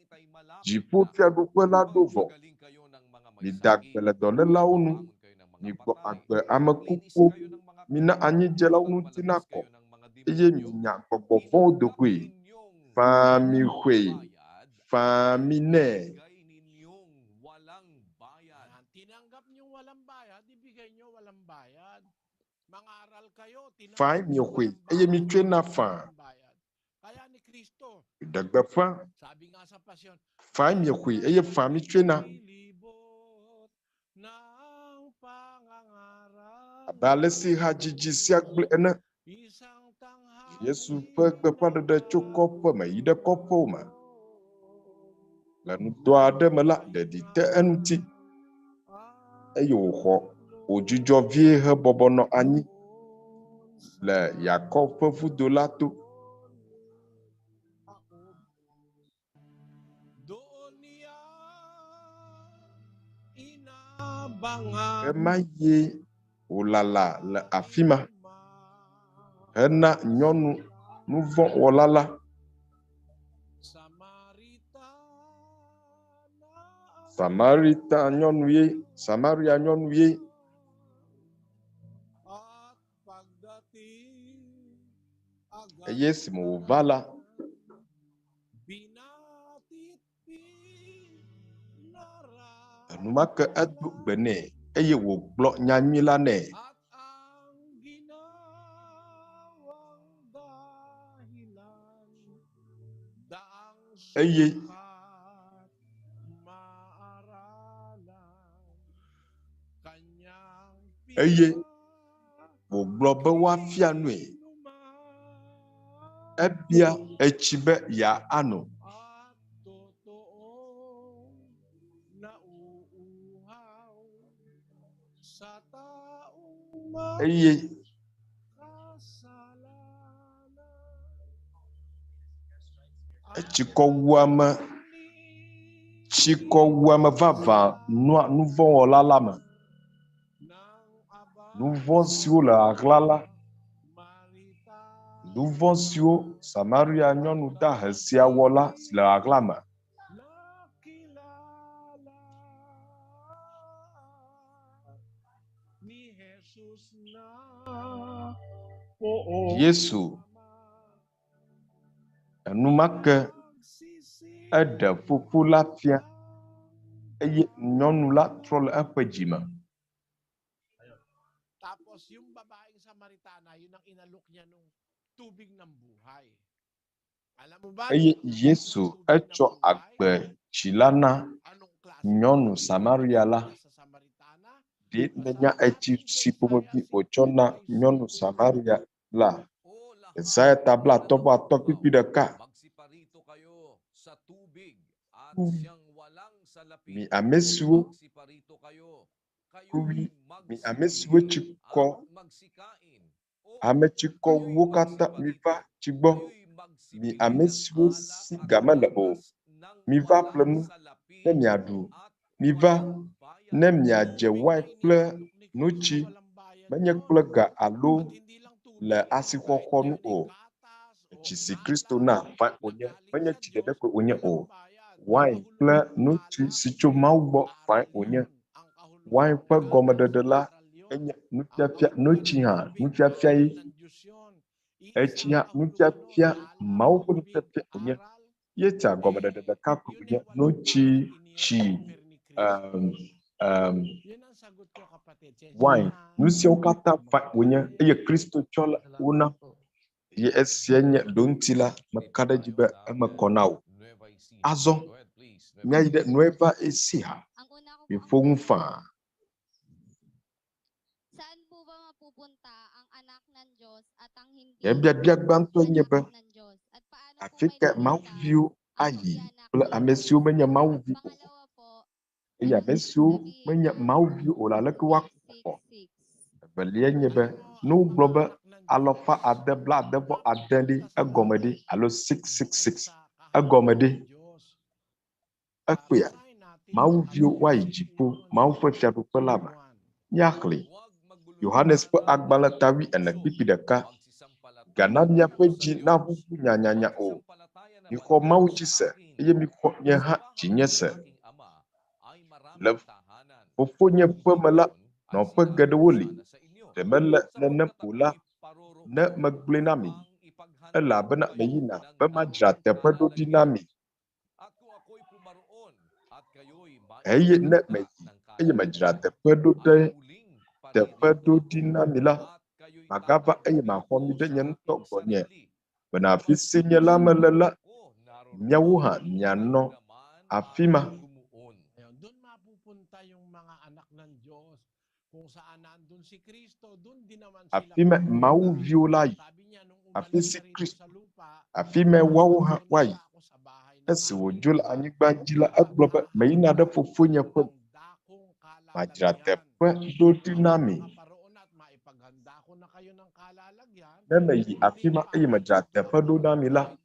dziƒofiaɖuƒe la ɖo vɔ. Mida gbe le dɔlélawo nu, migbɔ agbe ame kukuwo, mina anyidzelawo ŋuti nakɔ, eye minya gbɔgbɔ vɔ̃wo do goe. Faa mi hoe, faa mi nɛ. Faa mi hoe, eye mi tsɔe na faa. Miɖe gbeƒã, faa mi hoe, eye faa mi tsɔe na. Abe ale si hadzidzi sia gblẽ ene, Yesu ƒe gbeƒãɖeɖe tso kɔƒe me yi ɖe kɔƒewo me. Le nuto aɖe me la, ɖeɖi te eŋuti, eye wòxɔ wòdzudzɔ vie hebɔbɔ nɔ anyi le Yakob ƒe vudo la to. Ema ye wòlala le afi ma hena nyɔnu nuvɔ̃wɔla la. Samaria nyɔnu ye. Eye esime wòva la, enumake edo gbe nɛ, eye wògblɔ nyanyui la nɛ. Eye wògblɔ be woafia nue. Ebia etsi be yeano. Eye tsikɔwuame vavã nua nuvɔ̃wɔla la me. Nuvɔ̃ siwo le aɣla la, nuvɔ̃ siwo Samaria nyɔnu dahe sia wɔ la le aɣla me. Yesu enumake eɖe ƒuƒu la fia, eye nyɔnu la trɔ le eƒe dzime. Eye Yesu etsɔ agbe tsi la na nyɔnu Samaria la. Ɖe nenya etsi si ƒomevi wòtsɔ na nyɔnu Samaria la. Yesaya 35:1. Mi ame siwo tsi kɔ, ame tsi kɔ wo katã miva tsi gbɔ. Mi ame siwo si game le o, miva ƒle nu ne miaɖu. Miva ne miadze wain kple nutsi, menye kple ga alo le asixɔxɔ nu o. Tsi si Kristo na va wònye, menye tsi ɖeɖe koe wònye o. Wain kple nutsi si tso Mawu gbɔ va wònye. Wain ƒe gɔmeɖeɖe la enye nufiafia, nutsi hã nufiafia ye. Echia nufiafia mau pun nufiafia punya. Ye cha gome ɖeka punya nochi chi wine. Nusia kata fa punya ye Kristo chola una ye esienya dontila makada jiba amakonau. Azo ngaide nueva esiha befongfa. Saan po ba mapupunta ang anak ng Diyos at ang hindi Biag bantu nyeba anak ng Diyos? At paano po Afrika mau view ayi pula amesiu menya mau view. Pangalawa po, Ya mesiu menya mau view olala kwa ko. Belia nyeba no globa alofa adebla adebo adendi agomedi alo 666 agomedi akuya mau view wa ijipo mau fa fiadu pelaba nyakli Yohanes pe agbala tawi anak pipidaka ganamnya peji na bubu nyanya o mi ko mau jise ye mi ko nya ha jinyese le fofonya pemala no pegedewoli temela nana pula na magbulinami ela bana meyina bemajra tepedo dinami eye na meyi eye majra tepedo dinami la magava eye mahomi de nyento gonye bana fisinya la melala nyawuha nyano afima doon mapupunta yung mga anak ng Diyos. Kung saan nandun si Kristo, doon din naman sila. afime mau violai afisi Kristo afime wawuha wai esi wojul anyigba jila agloba meina da fofonya po majra tepe do dinami memeyi afima eye majra tepe do dinami la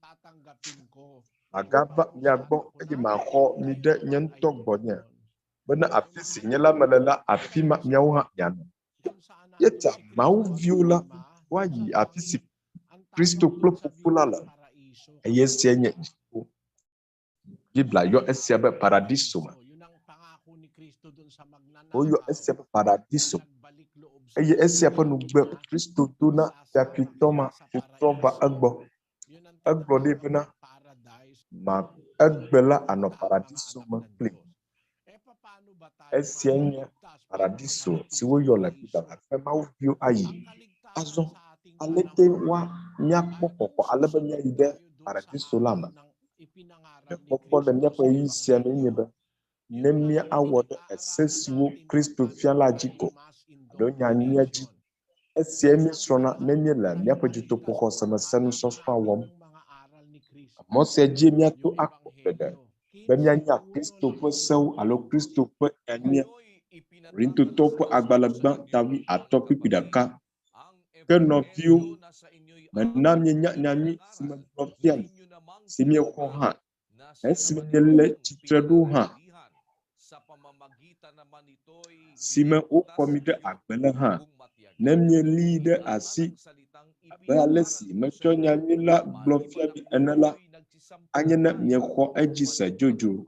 agaba nyagbo eye maho mide nyento gonye bena afisi nyela melala afima nyawuha nyano yeta mau viola wayi afisi Kristo plopopulala eye sienye jipo Biblia yo esiabe paradiso ma oyo esiabe paradiso eye esiabe nugbe Kristo dona ya pitoma utroba agbo de bena ma agbela ano paradiso ma kli esienye paradiso siwo yo la Biblia afa mau vio ayi azo alete wa nyakpo koko alebe nya ide paradiso lama de popo de nya po yi sia me nyebe nemia awode esesiwo Kristo fiala jiko do nya nya ji esiemi srona nenye la nya po jito po xɔseme senu sɔsrɔ awom mose ji mia to akpo bede be mia nya Kristo ƒe sewo alo Kristo ƒe nya rinto to ƒe agbalagba tawi atɔ pipi ɖeka ke nɔviwo mena mienya nyami si me gblɔ fia mi si miexɔ hã esi miele tsitre ɖo hã si me wokɔ mi ɖe agbe le hã ne mieli ɖe asi abe ale si metsɔ nyami la gblɔ fia mi ene la anye ne miexɔ edzi se dzodzo.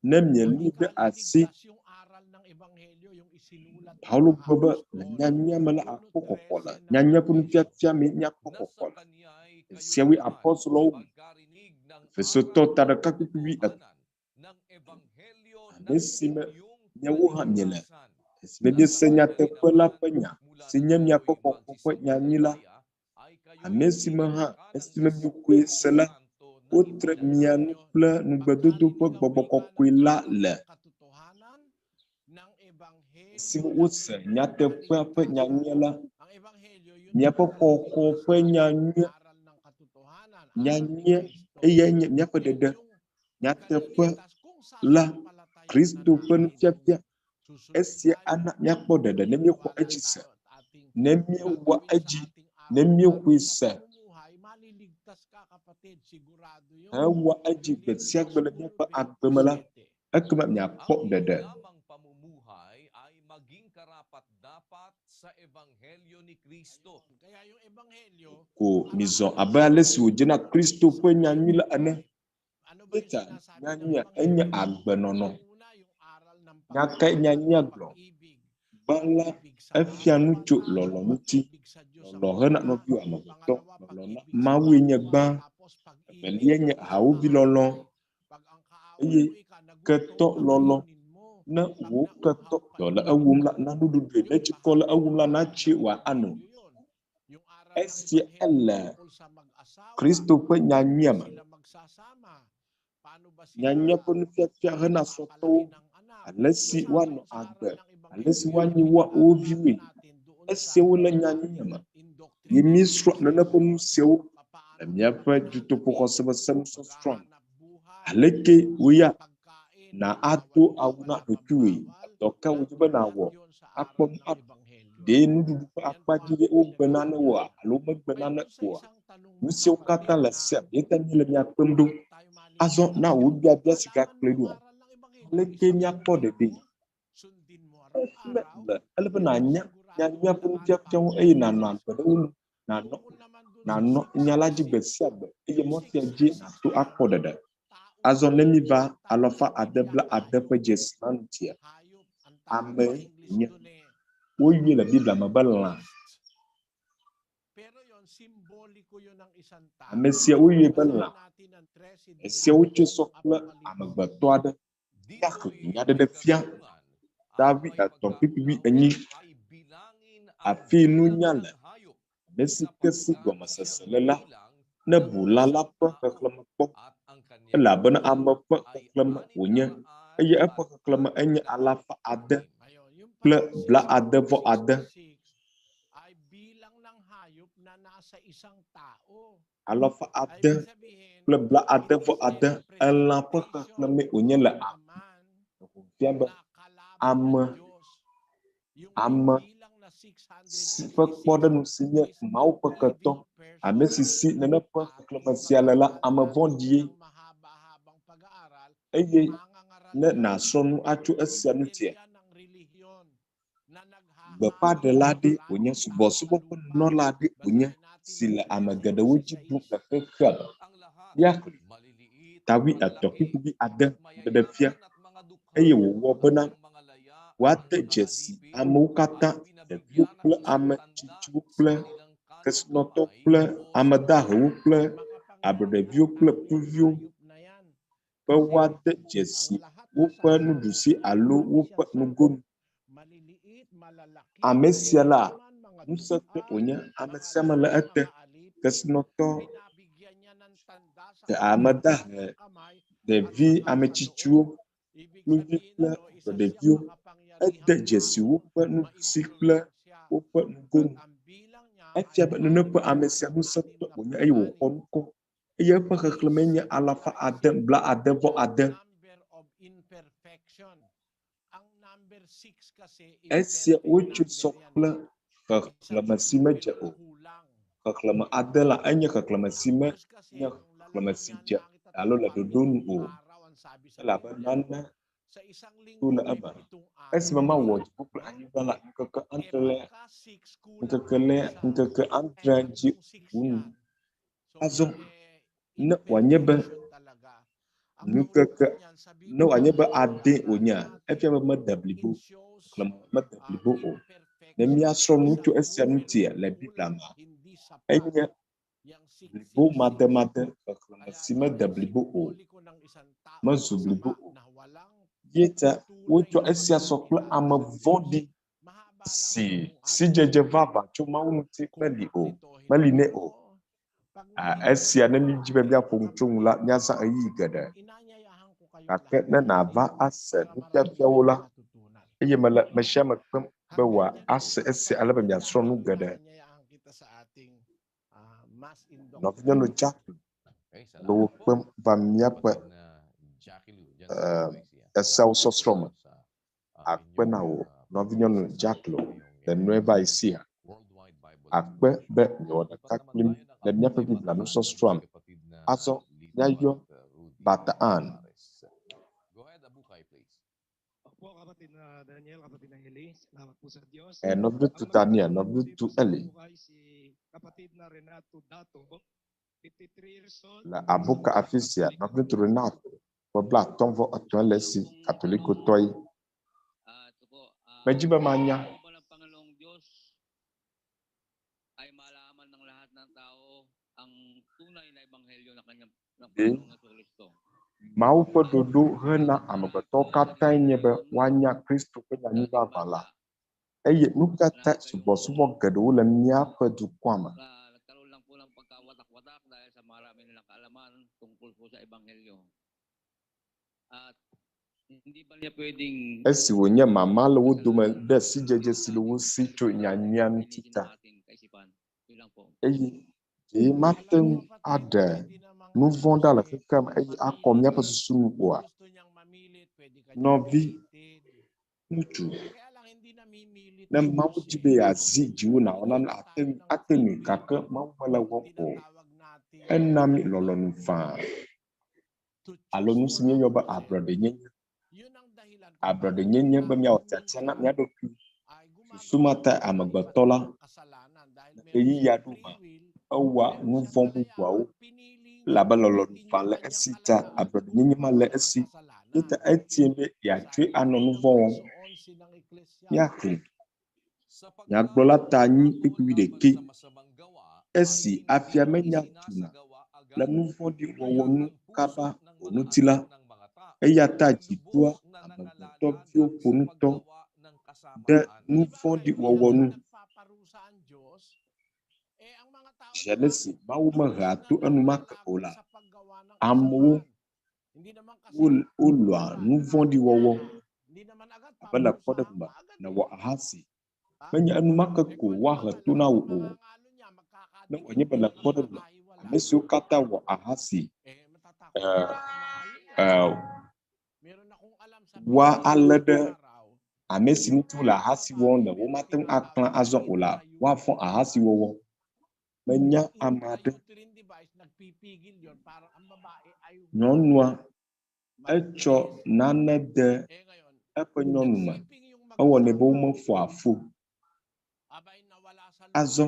Ne mieli ɖe asi Paulo gblɔ be le nyanya me la akpɔ xɔxɔ le nyanya ƒe nufiafia me nyakpɔ xɔxɔ le esiawoe apɔstolowo Efesotɔ ta ɖeka kpikpi ame si me miawo hã miele esi me miese nyateƒe la ƒe nya si nye miaƒe xɔxɔ ƒe nyanyi la ame si me hã esi me miokoe se la wotre mia nu kple nugbedodo ƒe gbɔgbɔ kɔkɔe la le si wose nyateƒea ƒe nyanyia la miaƒe xɔxɔ ƒe nyanyia eye nye miaƒe ɖeɖe nyateƒe la Kristo ƒe nufiafia esia ana miakpɔ ɖeɖe ne miexɔ edzi se ne miewɔ edzi ne miexɔe se hewɔ edzi gbe sia gbe le miaƒe agbe me la ekema miakpɔ ɖeɖe. Ko mizɔ abe ale si wòdze na Kristo ƒe nyanyui la ene eta nyanyuia enye agbenɔnɔ nyakae nyanyuia gblɔ Bala efia nu tso lɔlɔ ŋuti. Lɔlɔ hena nɔviwo amegbetɔ. Lɔlɔ na Mawu nye gbã. Evelia nye hawòvi lɔlɔ. Eye ketɔ lɔlɔ. Ne wo ketɔ dɔ le ewum la na nuɖuɖu ne tsikɔ le ewum la na tsi wa ano. Esia ele Kristo ƒe nyanyia me. Nyanyia ƒe nufiafia hena srɔ̃tɔwo. Ale si woanɔ agbe. Ale si woanyi wo viwoe. Esiawo le nyanyia me. Ye míesrɔ̃ nene ƒe nu siawo le míaƒe dutoƒo xɔseme nusɔsrɔ. Aleke woya na ado awu na ɖokuiwoe. Dɔka wodzi be nawɔ. Akpɔ ɖe nuɖuɖu ƒe akpadzi wogbe nane wɔa alo megbe nane oa. Nu siawo katã le sem. Yete mi le miakpem ɖo. Azɔ na wo biabia si gakplɔe ɖoa. Aleke miakpɔ ɖeɖe. Ele be nanya nyanya ƒe nufiafiawo eye nanɔ agbe ɖe wo nu. Nanɔ nya la dzi gbe sia gbe eye mɔ sia dzi nato akpɔ ɖeɖe. Azɔ ne mi va 660 ƒe dzesi ma ŋutia. Ame nye woyue le Biblia me be lã. Ame sia woyue be lã. Esia wotso sɔ kple amegbetɔ aɖe. Nya ɖeɖe fia. Davi 3:8. Afi nunya le. Ne si ke si gɔmesese le la. Ne bula la ƒe xexlẽme kpɔ. Elabena ame ƒe xexlẽme wònye. Eye eƒe xexlẽme enye 666. 666 elã ƒe xexlẽme wònye le ame si ƒe kpɔɖenu si nye Mawu ƒe ketɔ. Ame si si nene ƒe xexlẽme sia le la ame vɔ̃ɖie. Eye ne nasrɔ̃ nu atso esia ŋutia. Gbeƒãɖela aɖe wònye subɔsubɔ ƒe nunɔla aɖe wònye si le ame geɖewo dzi ɖum le xexea me. Yaxlẽ Davi 3:6 ɖeɖe fia. Eye wòwɔ bena woade dzesi amewo katã, ɖeviwo kple ame tsitsiwo kple kesinɔtɔwo kple ame dahewo kple ablɔɖeviwo kple kluviwo be woade dzesi woƒe nuɖusi alo woƒe nugonu. Ame sia la ŋusẽtɔ wònye. Ame sia me le ete. Kesinɔtɔ, ame dahe, ɖevi, ame tsitsiwo, kluvi kple ablɔɖeviwo. Ede dzesi woƒe nuɖusi kple woƒe nugonu. Efia be nene ƒe ame sia ŋusẽtɔ wònye eye wòxɔ nukɔ. Eye eƒe xexlẽme nye 666. Esia wotso sɔ kple xexlẽme si medze o. Xexlẽme ade la enye xexlẽme si menye xexlẽme si dze alo le ɖoɖo nu o. Elabena nane to le eme. Esime mawɔ dziƒo kple anyigba la ŋkeke 9 dzi wunu. Azɔ ne wòanye be ŋkeke ne wòanye be ade wònya. Efia be mede blibo. Xexlẽme mede blibo o. Ne míasrɔ̃ nu tso esia ŋutia le Biblia me. Enye blibo mademade. Xexlẽme si mede blibo o. Mezu blibo o. Yeta wotsɔ esia sɔ kple ame vɔ̃ɖi si dzedze vavã tso Mawu ŋuti meli ne o. Esia ne mídzi be míaƒo nu tso ŋu la míazã ɣeyiɣi geɖe. Gake ne nava ase nufiafiawo la. Eye mele mesia me kpem be wòa ase esia ale be miasrɔ̃ nu geɖe. Nɔvinyɔnu Jacqueline le wo kpem va míaƒe eseawo sɔsrɔ̃ me. Akpe na wo nɔvinyɔnu Jacqueline le Nueva Ecija. Akpe be miewɔ ɖeka kpli mí le míaƒe Biblia nusɔsrɔ̃a me. Azɔ míayɔ Bata-An. Nɔviŋutsu Daniel, Nɔviŋutsu Eli. Le Abuka afi sia, Nɔviŋutsu Renato ƒe 53 le esi katolikotɔe. Medzi be manya Mawu ƒe ɖoɖo hena amegbetɔwo katã nye be woanya Kristo ƒe nyanyui vavã la. Eye nu katã subɔsubɔ geɖewo le míaƒe dukɔa me. Esi wònye mama le wo dome ɖe sidzedze si le wo si tso nyanyuia ŋuti ta. Eye ɖe mate ŋu aɖe nu vɔ̃ ɖa le xexea me eye akɔ míaƒe susu nu oa. Nɔvi ŋutsu, ne Mawu dzi be yeazi dziwò nawɔ nane Ateŋu gake Mawu mele wɔm o. Ena mi lɔlɔ̃nu faa. Alo nu si míeyɔ be ablɔɖenyenye. Ablɔɖenyenye be míawɔ tiatia na mía ɖokui. Susu mata amegbetɔ la ɣeyiɣia ɖo me ewɔa nu vɔ̃ bubuawo labe lɔlɔ̃nu faa le esi ta ablɔɖenyenye ma le esi. Yeta etie be yeatsoe anɔ nu vɔ̃ wɔm. Míaxlẽ. Nyagblɔla ta 8:11. Esi afia menya tuna le nu vɔ̃ɖi wɔwɔ nu kaba o ŋuti la, eya ta dziɖoa amegbetɔviwo ƒonutɔ ɖe nu vɔ̃ɖi wɔwɔ nu. Zie si Mawu mehea to enumake o la, amewo wolɔa nu vɔ̃ɖi wɔwɔ abe le kpɔɖeŋu me ne wɔ ahasi. Menye enumake ko woahe to na wo o. Ne wònye be le kpɔɖeŋu me, ame siwo katã wɔ ahasi woalé ɖe ame si ŋuti wole ahasi wɔm le womate ŋu aklã azɔ o la, woafɔ ahasi wɔwɔ. Menya ame aɖe. Nyɔnua etsɔ nane de eƒe nyɔnu me. Ewɔ nɛ be womefɔ afo. Azɔ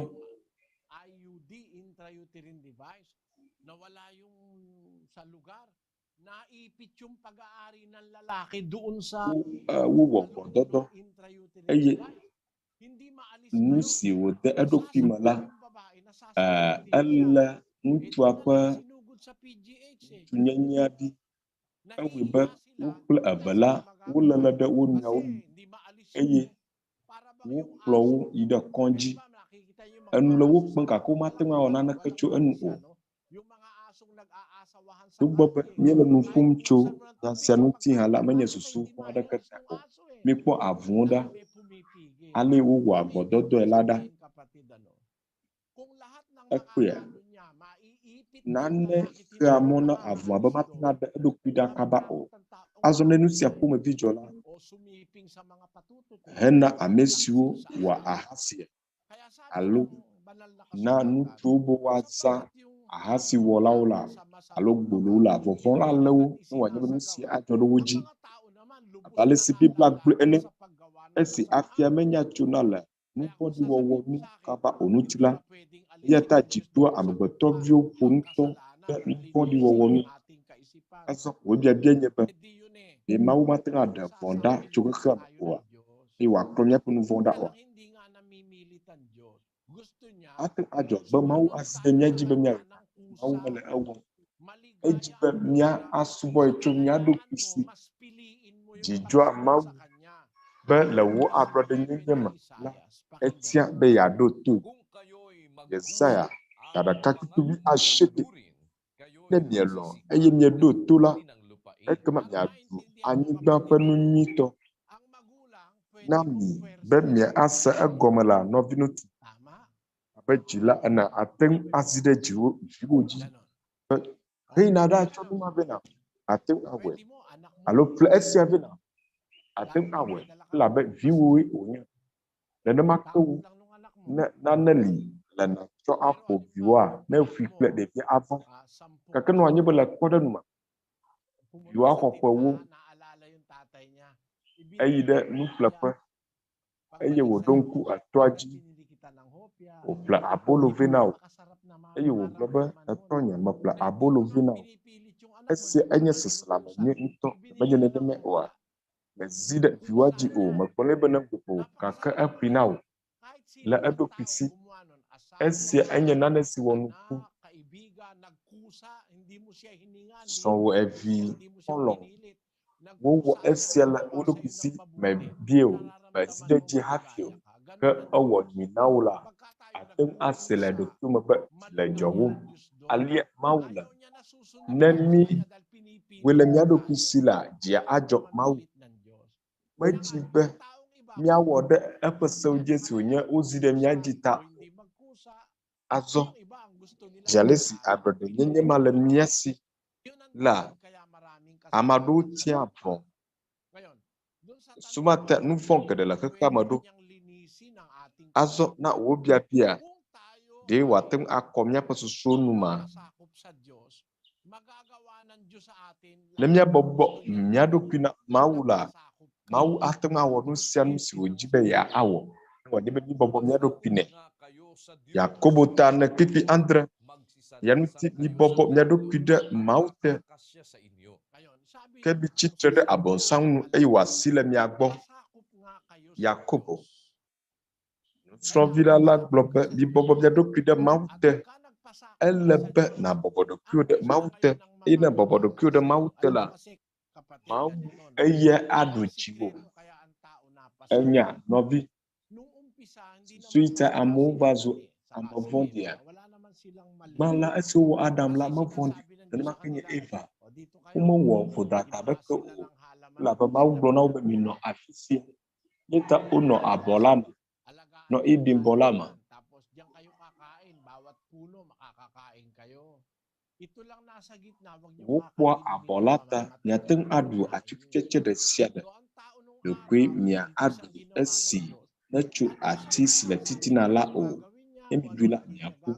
wowɔ gbɔdɔdɔ eye nu si wòde eɖokui me la, elé ŋutsua ƒe ŋutsunyenya ɖi. Ewɔe be wo kple eve la wolele ɖe wo nɔewo nu eye wokplɔ wo yi ɖe kɔdzi. Enu le wo kpem gake womate ŋu awɔ naneke tso enu o. Togbɔ be míele nu ƒom tso nya sia ŋuti hã la, menye susu vɔ̃ aɖeke ta o. Míekpɔ avuwo ɖa, ale wowɔ agbɔdɔdɔe la ɖa. Ekpea, nane xea mɔ na avua be mate ŋu aɖe eɖokui ɖa kaba o. Azɔ ne nu sia ƒomevi dzɔ la, hena ame siwo wɔ ahasia alo na ŋutsuwo be woazã ahasiwɔlawo la alo gbolowo la, vɔvɔ̃ la lé wo ne wòanye be nu sia adzɔ ɖe wo dzi. Ale si Biblia gblɔe ene, esi afia menya tsona le nu vɔ̃ɖi wɔwɔ nu kaba o ŋuti la, eya ta dziɖoa amegbetɔviwo ƒonutɔ ɖe nu vɔ̃ɖi wɔwɔ nu. Azɔ wò biabia nye be ɖe Mawu mate ŋu aɖe vɔ̃ ɖa tso xexea me oa, eye wòaklɔ míaƒe nu vɔ̃ ɖa oa. Ate adzɔ be Mawu asi ɖe mía dzi be míawɔ. Mawu mele ewɔm. Edzi be mía asubɔe tso mía ɖokui si. Dzidzɔa Mawu be le wo ablɔɖenyenye me la, etia be yeaɖo to. Yesaya 1:7. Ne mielɔ̃ eye mieɖo to la, ekema miaɖu anyigba ƒe nu nyuitɔ. Na mi be miase egɔme la nɔviŋutsu. Abe dzila ene ate ŋu azi ɖe dziwò dzi. Heyina ɖe atsɔ nu ma vɛ na, ate ŋu awɔe. Alo ƒle esia vɛ na, ate ŋu awɔe. Elabe viwoe wònye. Nenema ke wo, ne nane li le natsɔ aƒo viwoa, ne ƒui kple ɖevia avɔ. Gake ne wòanye be le kpɔɖeŋu me, viwoa xɔ ƒe wo eyi ɖe nuƒleƒe eye wòɖo ŋku etɔa dzi. Wòƒle abolo vɛ na wo eye wògblɔ be etɔnye meƒle abolo vɛ na wo. Esia enye seselame nyui ŋutɔ, menye nenema oa. Mezi ɖe viwoa dzi o, megblɔ nɛ be ne ƒo o, gake eƒoe na wo le eɖokui si. Esia enye nane si wɔ nuku srɔ̃wɔ evi xɔlɔ wowɔ esia le wo ɖokui si mebie o mezi ɖe dzi hafi o ke ewɔ nyui na wo la ate ŋu ase le ɖokui me be le dzɔwom alia Mawu le ne mi woe le mía ɖokui si la dzia adzɔ Mawu medzi be míawɔ ɖe eƒe sewo dzi esi wònye wozi ɖe mía dzi ta azɔ dzia si agbede nyenye ma le mía si la ame aɖewo tia avɔ sumate nu vɔ geɖe le xexea me ɖo azɔ na wo biabia ɖe wòate ŋu akɔ míaƒe susuwo nu ma ne míabɔbɔ mía ɖokui na Mawu la Mawu ate ŋu awɔ nu sia nu si wòdzi be yeawɔ ne wònye be míbɔbɔ mía ɖokui nɛ Yakobo ta ne kpikpi andre ya ŋuti mibɔbɔ mía ɖokui ɖe Mawu te ke mi tsitre ɖe abɔnsan nu eye wòasi le mia gbɔ Yakobo nusrɔ̃vi la gblɔ be mibɔbɔ mía ɖokui ɖe Mawu te ele be nabɔbɔ ɖokuiwo ɖe Mawu te eye ne bɔbɔ ɖokuiwo ɖe Mawu te la Mawu eye aɖu dziwò enya nɔvi suita amewo va zo ame vɔ̃ɖia gbã la esi wowɔ Adam la mevɔ̃ɖi nenema ke nye Eva womewɔ vodada ɖeke o elabe Mawu gblɔ na wo be minɔ afi sia ye ta wonɔ abɔ la me nɔ Eden bɔ la me wokpɔa abɔ la ta miate ŋu aɖu atikutsetse ɖe sia ɖe ɖekoe mia aɖu esi netso ati si le titina la o ne miɖui la miaku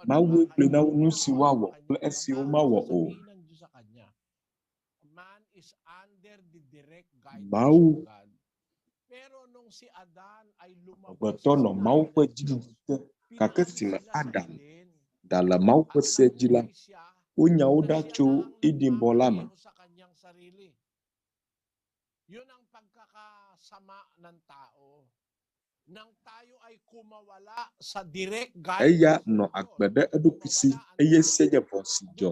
Mawu gblɔ na wo nu si woawɔ kple esi womawɔ o Mawu gbetɔ nɔ Mawu ƒe dziɖuɖu te gake si me Adam da le Mawu ƒe se dzi la wonya wo ɖa tso Eden bɔ la me eya nɔ agbe ɖe eɖokui si eye se nye vɔ si dzɔ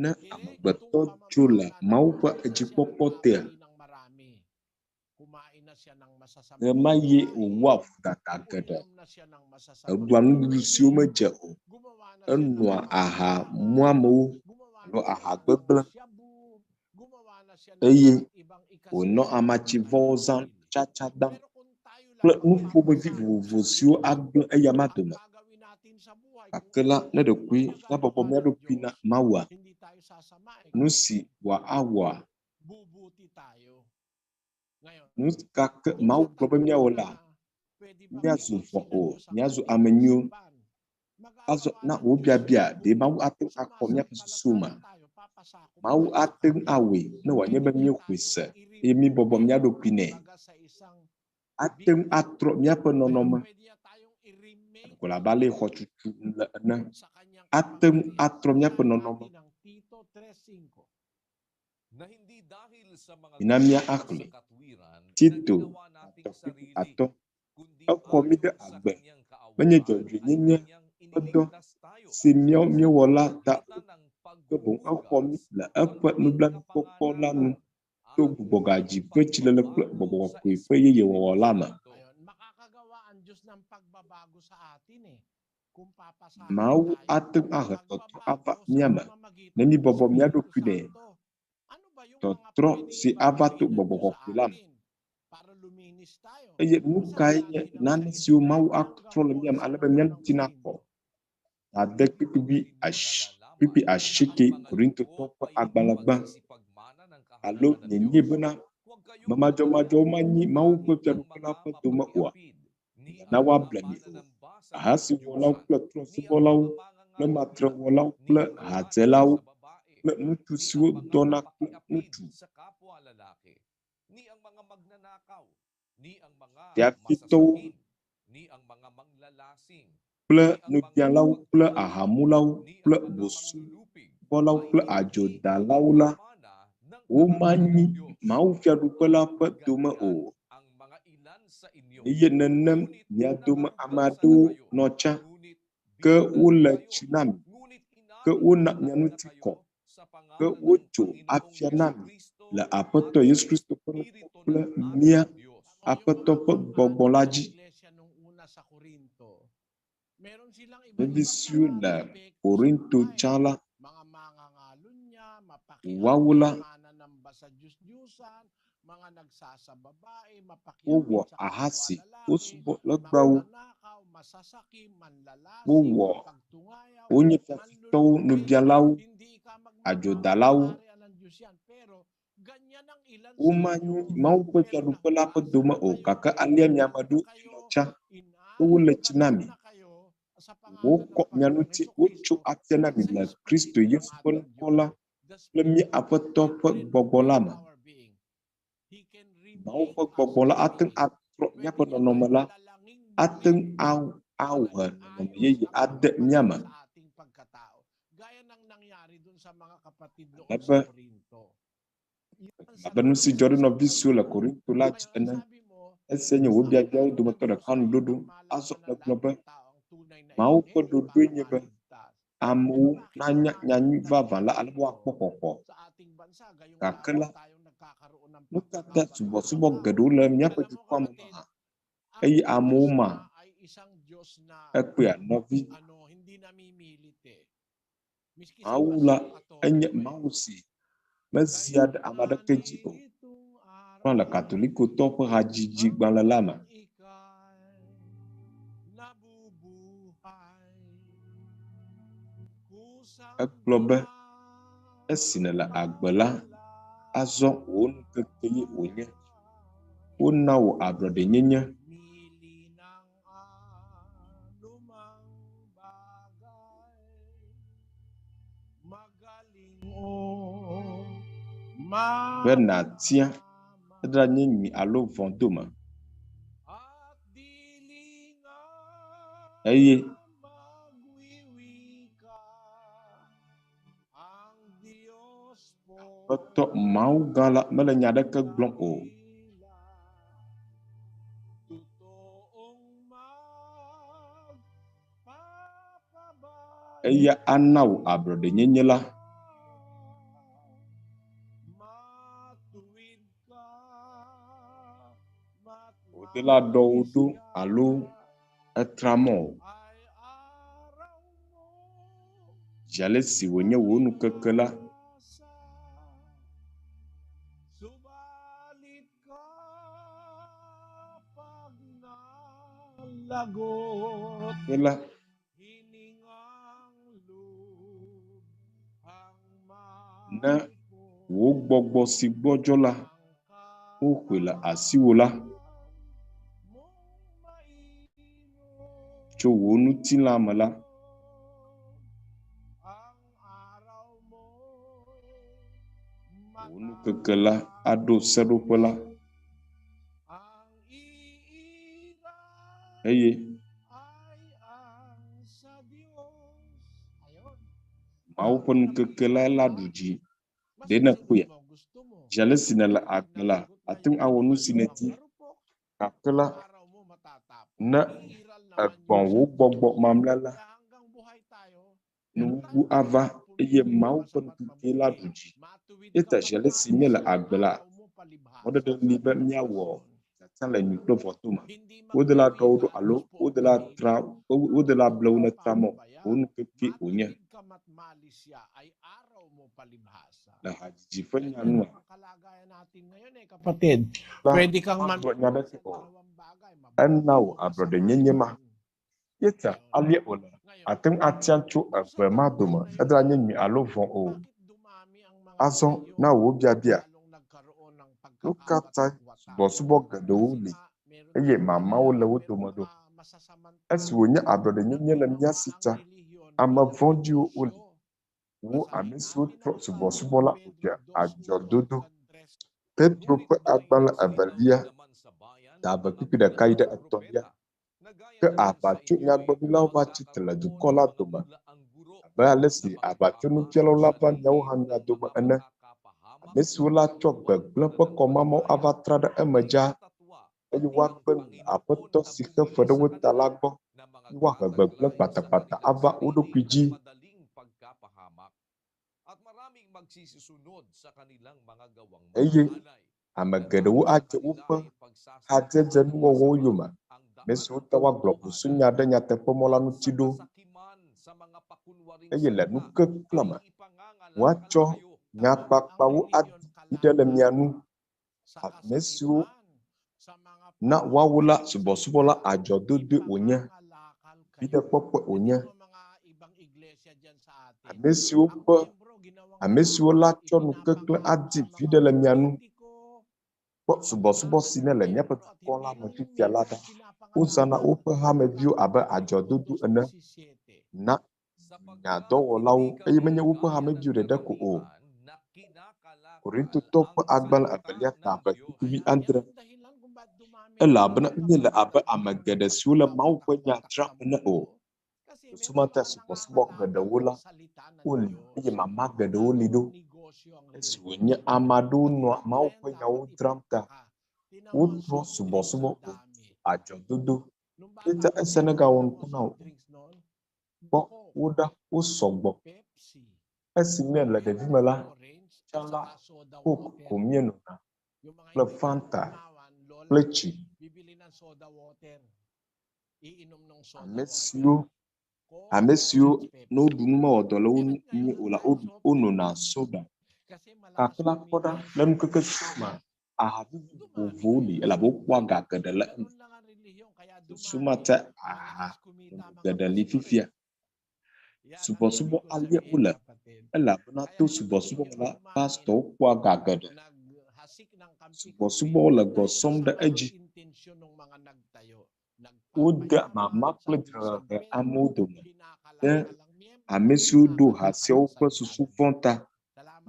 ne amegbetɔ tso le Mawu ƒe edzikpɔkpɔ tea ɣe ma ye wòwɔa vodada geɖe eɖua nuɖuɖu siwo medze o enɔa aha muamewo alo aha gbegblẽ eye wònɔ amatsivɔwo zãm tsatsa dam kple nu ƒomevi vovovo siwo agblẽ eya ma dome gake la ne ɖekoe míabɔbɔ mía ɖokui na Mawua nu si wòawɔa nu gake Mawu gblɔ be míawɔ la míazu vɔ o míazu ame nyuiwo azɔ na wò biabia ɖe Mawu ate ŋu akɔ míaƒe susuwo me Mawu ate ŋu awɔe ne wòanye be míexɔe se eye míbɔbɔ mía ɖokui nɛ ate ŋu atrɔ míaƒe nɔnɔme ko la ba le xɔtutu le ene ate ŋu atrɔ míaƒe nɔnɔme mina mía axlẽ Tito atɔ exɔ mi ɖe agbe menye dzɔdzɔenyenye ƒe dɔ si míewɔ la ta ke boŋ exɔ mi le eƒe nublanuikpɔkpɔ la nu to gbugbɔ gadzi ƒe tsilele kple gbɔgbɔ kɔkɔe ƒe yeyewɔwɔ la me Mawu ate ŋu ahe tɔtrɔ ava mía me ne míbɔbɔ mía ɖokui nɛ tɔtrɔ si ava to gbɔgbɔ kɔkɔe la me eye nu kae nye nane siwo Mawu atrɔ le mía me ale be mía ŋuti nakɔ ade kpikpi asieke Korintotɔ ƒe agbalẽgbã alo nyenye bena memadzɔmadzɔwo manyi Mawu ƒe fiaɖuƒe la ƒe dome oa na woable mi o ahasiwɔlawo kple trɔ̃subɔlawo kple matrewɔlawo kple hadzelawo kple ŋutsu siwo dɔna kple ŋutsu fiafitɔwo kple nubialawo kple ahamulawo kple bosubɔlawo kple adzodalawo la womanyi Mawu fiaɖuƒe la ƒe dome o eye nenem mia dome ame aɖewo nɔ tsã ke wole tsi na mi ke wona mianuti kɔ ke wotso afia na mi le Aƒetɔ Yesu Kristo ƒe ŋkɔ kple mía Aƒetɔ ƒe gbɔgbɔ la dzi. Ɖevi siwo le Korinto tsã la, woawo la, wowɔ ahasi, wosubɔ legbawo, wowɔ wonye fiafitɔwo, nubialawo, adzodalawo. Womanyo Mawu ƒe fiaɖuƒe la ƒe dome o, gake alia mia me ɖo tsã ke wole tsi na mi. Wokɔ mia ŋuti, wotso afia na mi le Kristo Yesu ƒe ŋkɔ la kple mía Aƒetɔ ƒe gbɔgbɔ la me. Mawu ƒe gbɔgbɔ la ateŋ atrɔ míaƒe nɔnɔme la, ateŋ awɔ nɔnɔme yeye ade mía me. Abe nu si dzɔ ɖe nɔvi siwo le Korinto la dzi ene, esia nye wo biabiawo dometɔ ɖeka ŋuɖoɖo. Azɔ megblɔ be Mawu ƒe ɖoɖoe nye be amewo nanya nyanyui vavã la ale be woakpɔ xɔxɔ. Gake la, nu ka ta subɔsubɔ geɖewo le míaƒe dukɔa me hã, eye amewo ma ekpea nɔvi. Mawu la enye Mawu si mezia ɖe ame aɖeke dzi o. Kplɔ le katolikotɔwo ƒe hadzidzi gbalẽ la me. Ekplɔ be esi nele agbe la, azɔ wò nukeke ye wònye. Wona wò ablɔɖenyenye. Be nàtia eɖa nye nyui alo vɔ̃ dome. Eye Aƒetɔ Mawu gã la mele nya aɖeke gblɔm o. Eya ana wò ablɔɖenyenye la. Wòde la ɖɔ wò ɖo alo etra mɔ o. Dzale si wònye wò nukeke la, la ne wò gbɔgbɔ si gbɔdzɔ la woxɔe le asiwò la, tso wò ŋutilã me la, wò nukeke la aɖo seɖoƒe la. Eye Mawu ƒe nukeke la ɖu dzi. Ɖe ne kpɔe, dzale si nele agbe la ateŋ awɔ nu si nedi. Gake la, ne egbɔ̃ wò gbɔgbɔ mamlɛ la, nuwuwu ava eye Mawu ƒe nukeke la ɖu dzi. Eta dzale si míele agbe la, mɔɖeɖe li be míawɔ tsatsa le nyui kple vɔ tome. Wode la ɖɔ wo ɖo alo wode la ble wo ne tra mɔ. Wò nukeke wònye. Le hadzidzi ƒe nyanua, ena wò ablɔɖenyenye ma. Yeta alie wòle ateŋ atia tso egbe ma dome edra nye nyui alo vɔ̃ o. Azɔ na wò biabia. Nu ka ta subɔsubɔ geɖewo li eye mamawo le wo dome ɖo? Esi wònye ablɔɖenyenye le mía si ta, ame vɔ̃ɖiwo woli. Wo ame siwo trɔ subɔsubɔ la wòɖia adzɔdodo. Petro ƒe agbalẽ evelia, da ave kpikpi ɖeka yi ɖe etɔ̃lia. Ke aʋatsonyagblɔɖilawo va tsitre le dukɔ la dome. Abe ale si aʋatsonufialawo la va nyawo hã mia dome ene. Ame siwo la tsɔ gbegblẽ ƒe kɔmamawo ava tra ɖe eme dzaa. Eye woakpe nu le Aƒetɔ si xe fe ɖe wo ta la gbɔ. Woahe gbegblẽ kpatakpata ava wo ɖokui dzi. eye ame geɖewo adze woƒe hadzedzenuwɔwɔwo yome, ame siwo te woagblɔ busunya ɖe nyateƒe mɔ la ŋuti ɖo, eye le nukeklẽ me woatsɔ nyakpakpawo adi ɖe le mia nu, ame siwo na woawo la subɔsubɔ la adzɔdodoe wònye, viɖekpɔkpɔ wònye, ame siwo la tsɔ nukeklẽ adi vi ɖe le mia nu, kpɔ subɔsubɔ si ne le míaƒe dukɔ la me fifia la ɖa, wozãna woƒe hameviwo abe adzɔdodo ene na nyadɔwɔlawo, eye menye woƒe hameviwo ɖeɖe ko o. Korintotɔ ƒe agbalẽ 2:17, elabena míele abe ame geɖe siwo le Mawu ƒe nya dzram ene o. Sumata subɔsubɔ geɖewo la woli, eye mama geɖewo li ɖo, esi wònye ame aɖewo nɔa Mawu ƒe nyawo dzram ta, wotrɔ subɔsubɔ adzɔdodo, ete ese ne gawɔ ŋku na wo. Kpɔ wo sɔgbɔ. Esi míele ɖevime la, tsã la, Coke ko míenona, kple Fanta, kple tsi. Ame siwo ne woɖu nu mewɔ dɔ le wo nyi o la, wonona soda. Kakla kpɔ ɖa le nukeke sia me, aha vovovowo li, elabe wokpɔa ga geɖe le eme. Sumata aha geɖe li fifia. Subɔsubɔ alia wole, elabena to subɔsubɔ me la, pastɔwo kpɔa ga geɖe. Subɔsubɔ le gbɔsɔm ɖe edzi. Wode mama kple dzreɖeɖe amewo dome, ɖe ame siwo ɖo ha siawo ƒe susu vɔ̃ ta,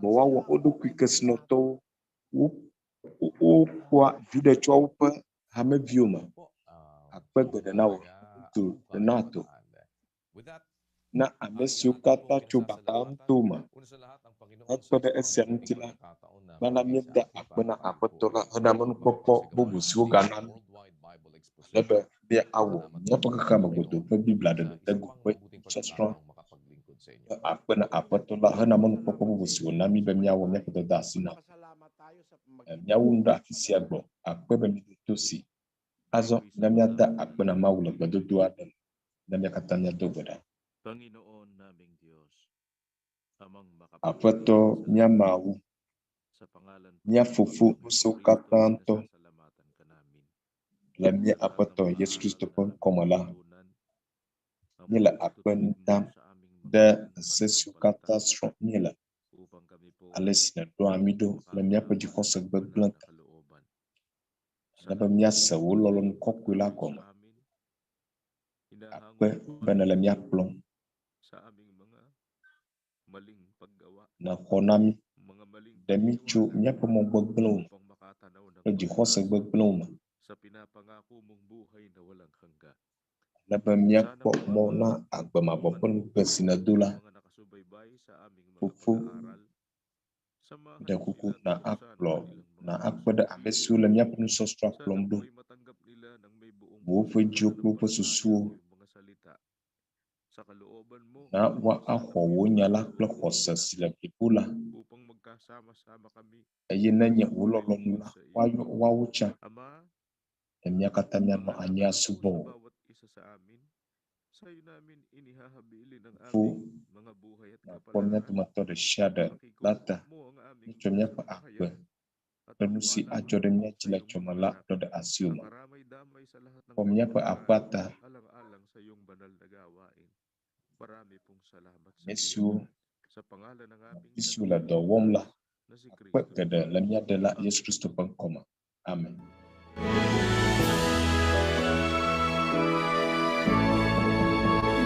be woawɔ wo ɖokui kesinɔtɔwo, wokpɔa viɖe tso woƒe hameviwo me. Akpe geɖe na wo, donato na ame siwo katã tso bakaŋto me. Hekpe ɖe esia ŋuti la, gbana míeda akpe na Aƒetɔ la hena amenukpɔkpɔ bubu siwo gana mí, alebe míawɔ míaƒe xexea me godoo ƒe Biblia ɖeɖedego ƒe nusɔsrɔ. Akpe na Aƒetɔ la hena amenukpɔkpɔ bubu si wòna mí be míawɔ míaƒe dɔdeasi na. Míawu nu ɖe afi sia gbɔ, akpe be mí to si. Azɔ ne míada akpe na Mawu le gbedodo aɖe me, ne mía katã míado gbe ɖa. Aƒetɔ mía Mawu, mía Fofo ŋusẽwo katã ŋutɔ, le mía Aƒetɔ Yesu Kristo ƒe ŋkɔme la, míele akpe dam ɖe se siwo katã srɔ̃ míele, ale si nèɖoa mí ɖo le míaƒe dzixɔse gbegblẽ ta, alebe míase wò lɔlɔ̃nu kɔkɔe la gɔme. Akpe be nèle míakplɔm, nèxɔ na mí, ɖe mí tso míaƒe mɔ gbegblẽwo me, kple dzixɔse gbegblẽwo me, alebe míakpɔ mɔ na agbemavɔ ƒe nugbe si nèdo la. Fofo, ɖe kuku na akpe ɖe ame siwo le míaƒe nusɔsrɔ̃ kplɔm ɖo, woƒe dziwo kple woƒe susuwo, na woaxɔ wò nya la kple xɔse si le blibo la, eye nenye wò lɔlɔ̃nu la, woayɔ woawo tsã, ne mía katã míanɔ anyi asubɔ wò. Fo, nakpɔ mía dometɔ ɖe sia ɖe la ta, míetsɔ míaƒe akpe kple nu si adzɔ ɖe mía dzi le tsɔme la ɖɔ ɖe asiwò me. Xɔ míaƒe aƒea ta, ame siwo le dɔ wɔm la, akpe geɖe le mía Ɖela Yesu Kristo ƒe ŋkɔme. Amen.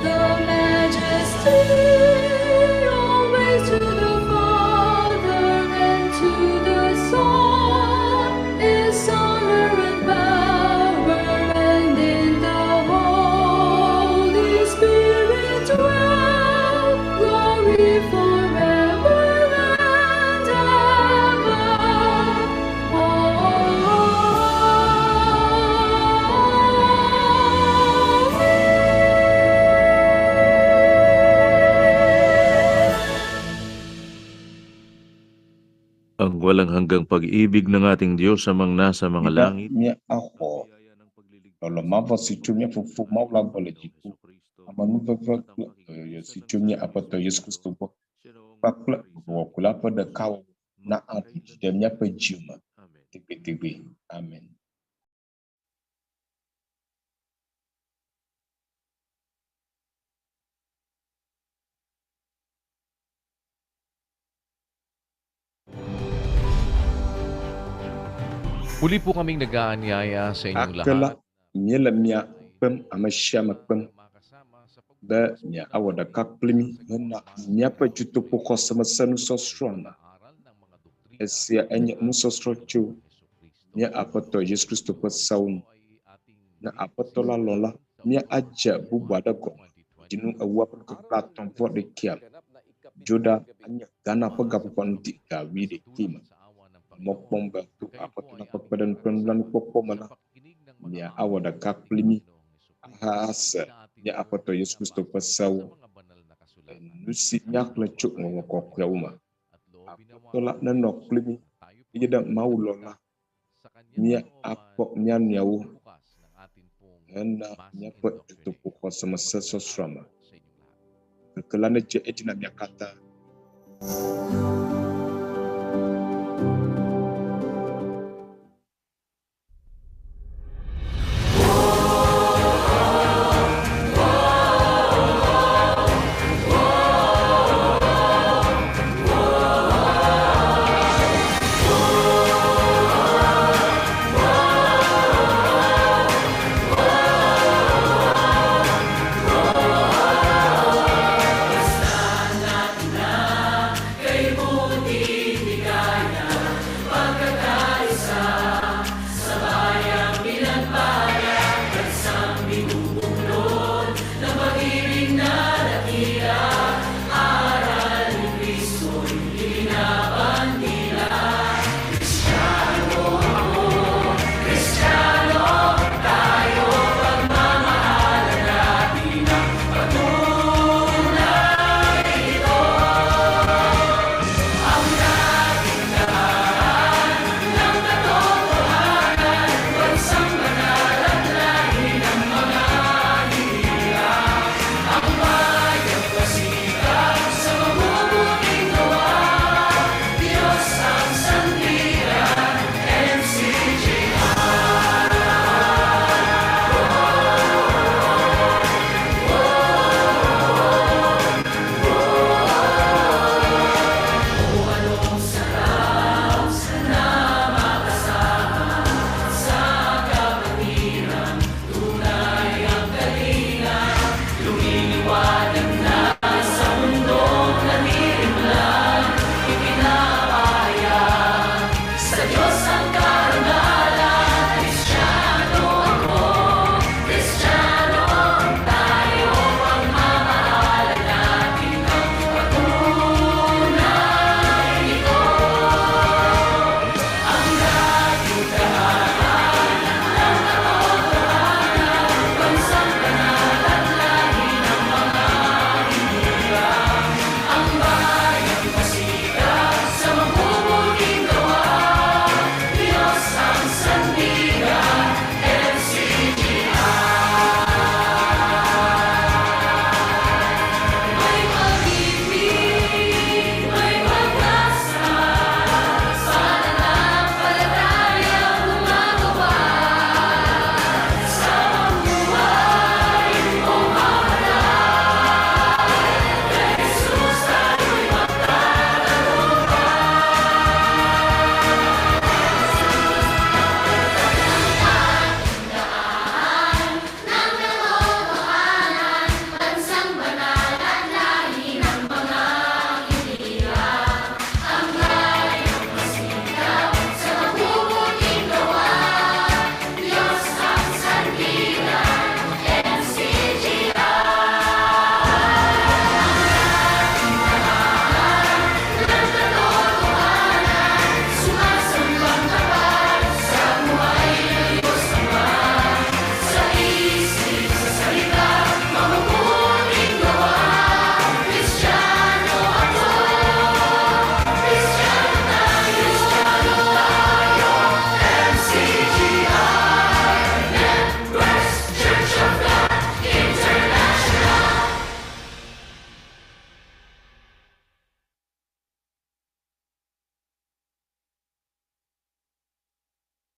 The majesty always to the Father and to the Son is honor and power, and in the Holy Spirit dwell glory forever and ever. Amen. Ang walang hanggang pag-ibig ng ating Diyos amang nasa mga langit, Mia aho. Lolo mavo si chumia fufu maula bole jiku. Amanu veve si chumia apato Yesus Kristo bo. Pakla wakula pada kau na anti demnya pejuma. Tipe-tipe. Amen. Muli po kaming nag-aanyaya sa inyong Akala lahat. miela mia pem amasya mapem. Ba mia awada kaplimi hena mia pa juto po xɔseme nusɔsrɔ na. Esia enye nusɔsrɔ tso mia aƒetɔ Yesu Kristo ƒe sewo nu. Na aƒetɔ la lɔla mia adze bubu aɖe gɔme. Dzinuewolia ƒe kekle 51 Joda anye Ghana ƒe gaƒoƒaŋuti ga 11 me. Mɔkpɔm be to aƒetɔ la ƒe kpeɖeŋu ƒe nublanuikpɔkpɔ me la, mia awɔ ɖeka kpli mí ase mia aƒetɔ Yesu Kristo ƒe sewo. Nu si míaxlẽ tso ŋɔŋlɔ kɔkɔeawo me. Aƒetɔ la nenɔ kpli mí eye ɖe Mawu lɔla mía akpɔ mía nɔewo hena míaƒe dutoƒo xɔseme sɔsrɔ̃ me. Keke la nedze edzi na mía katã. Aral ni Kristo,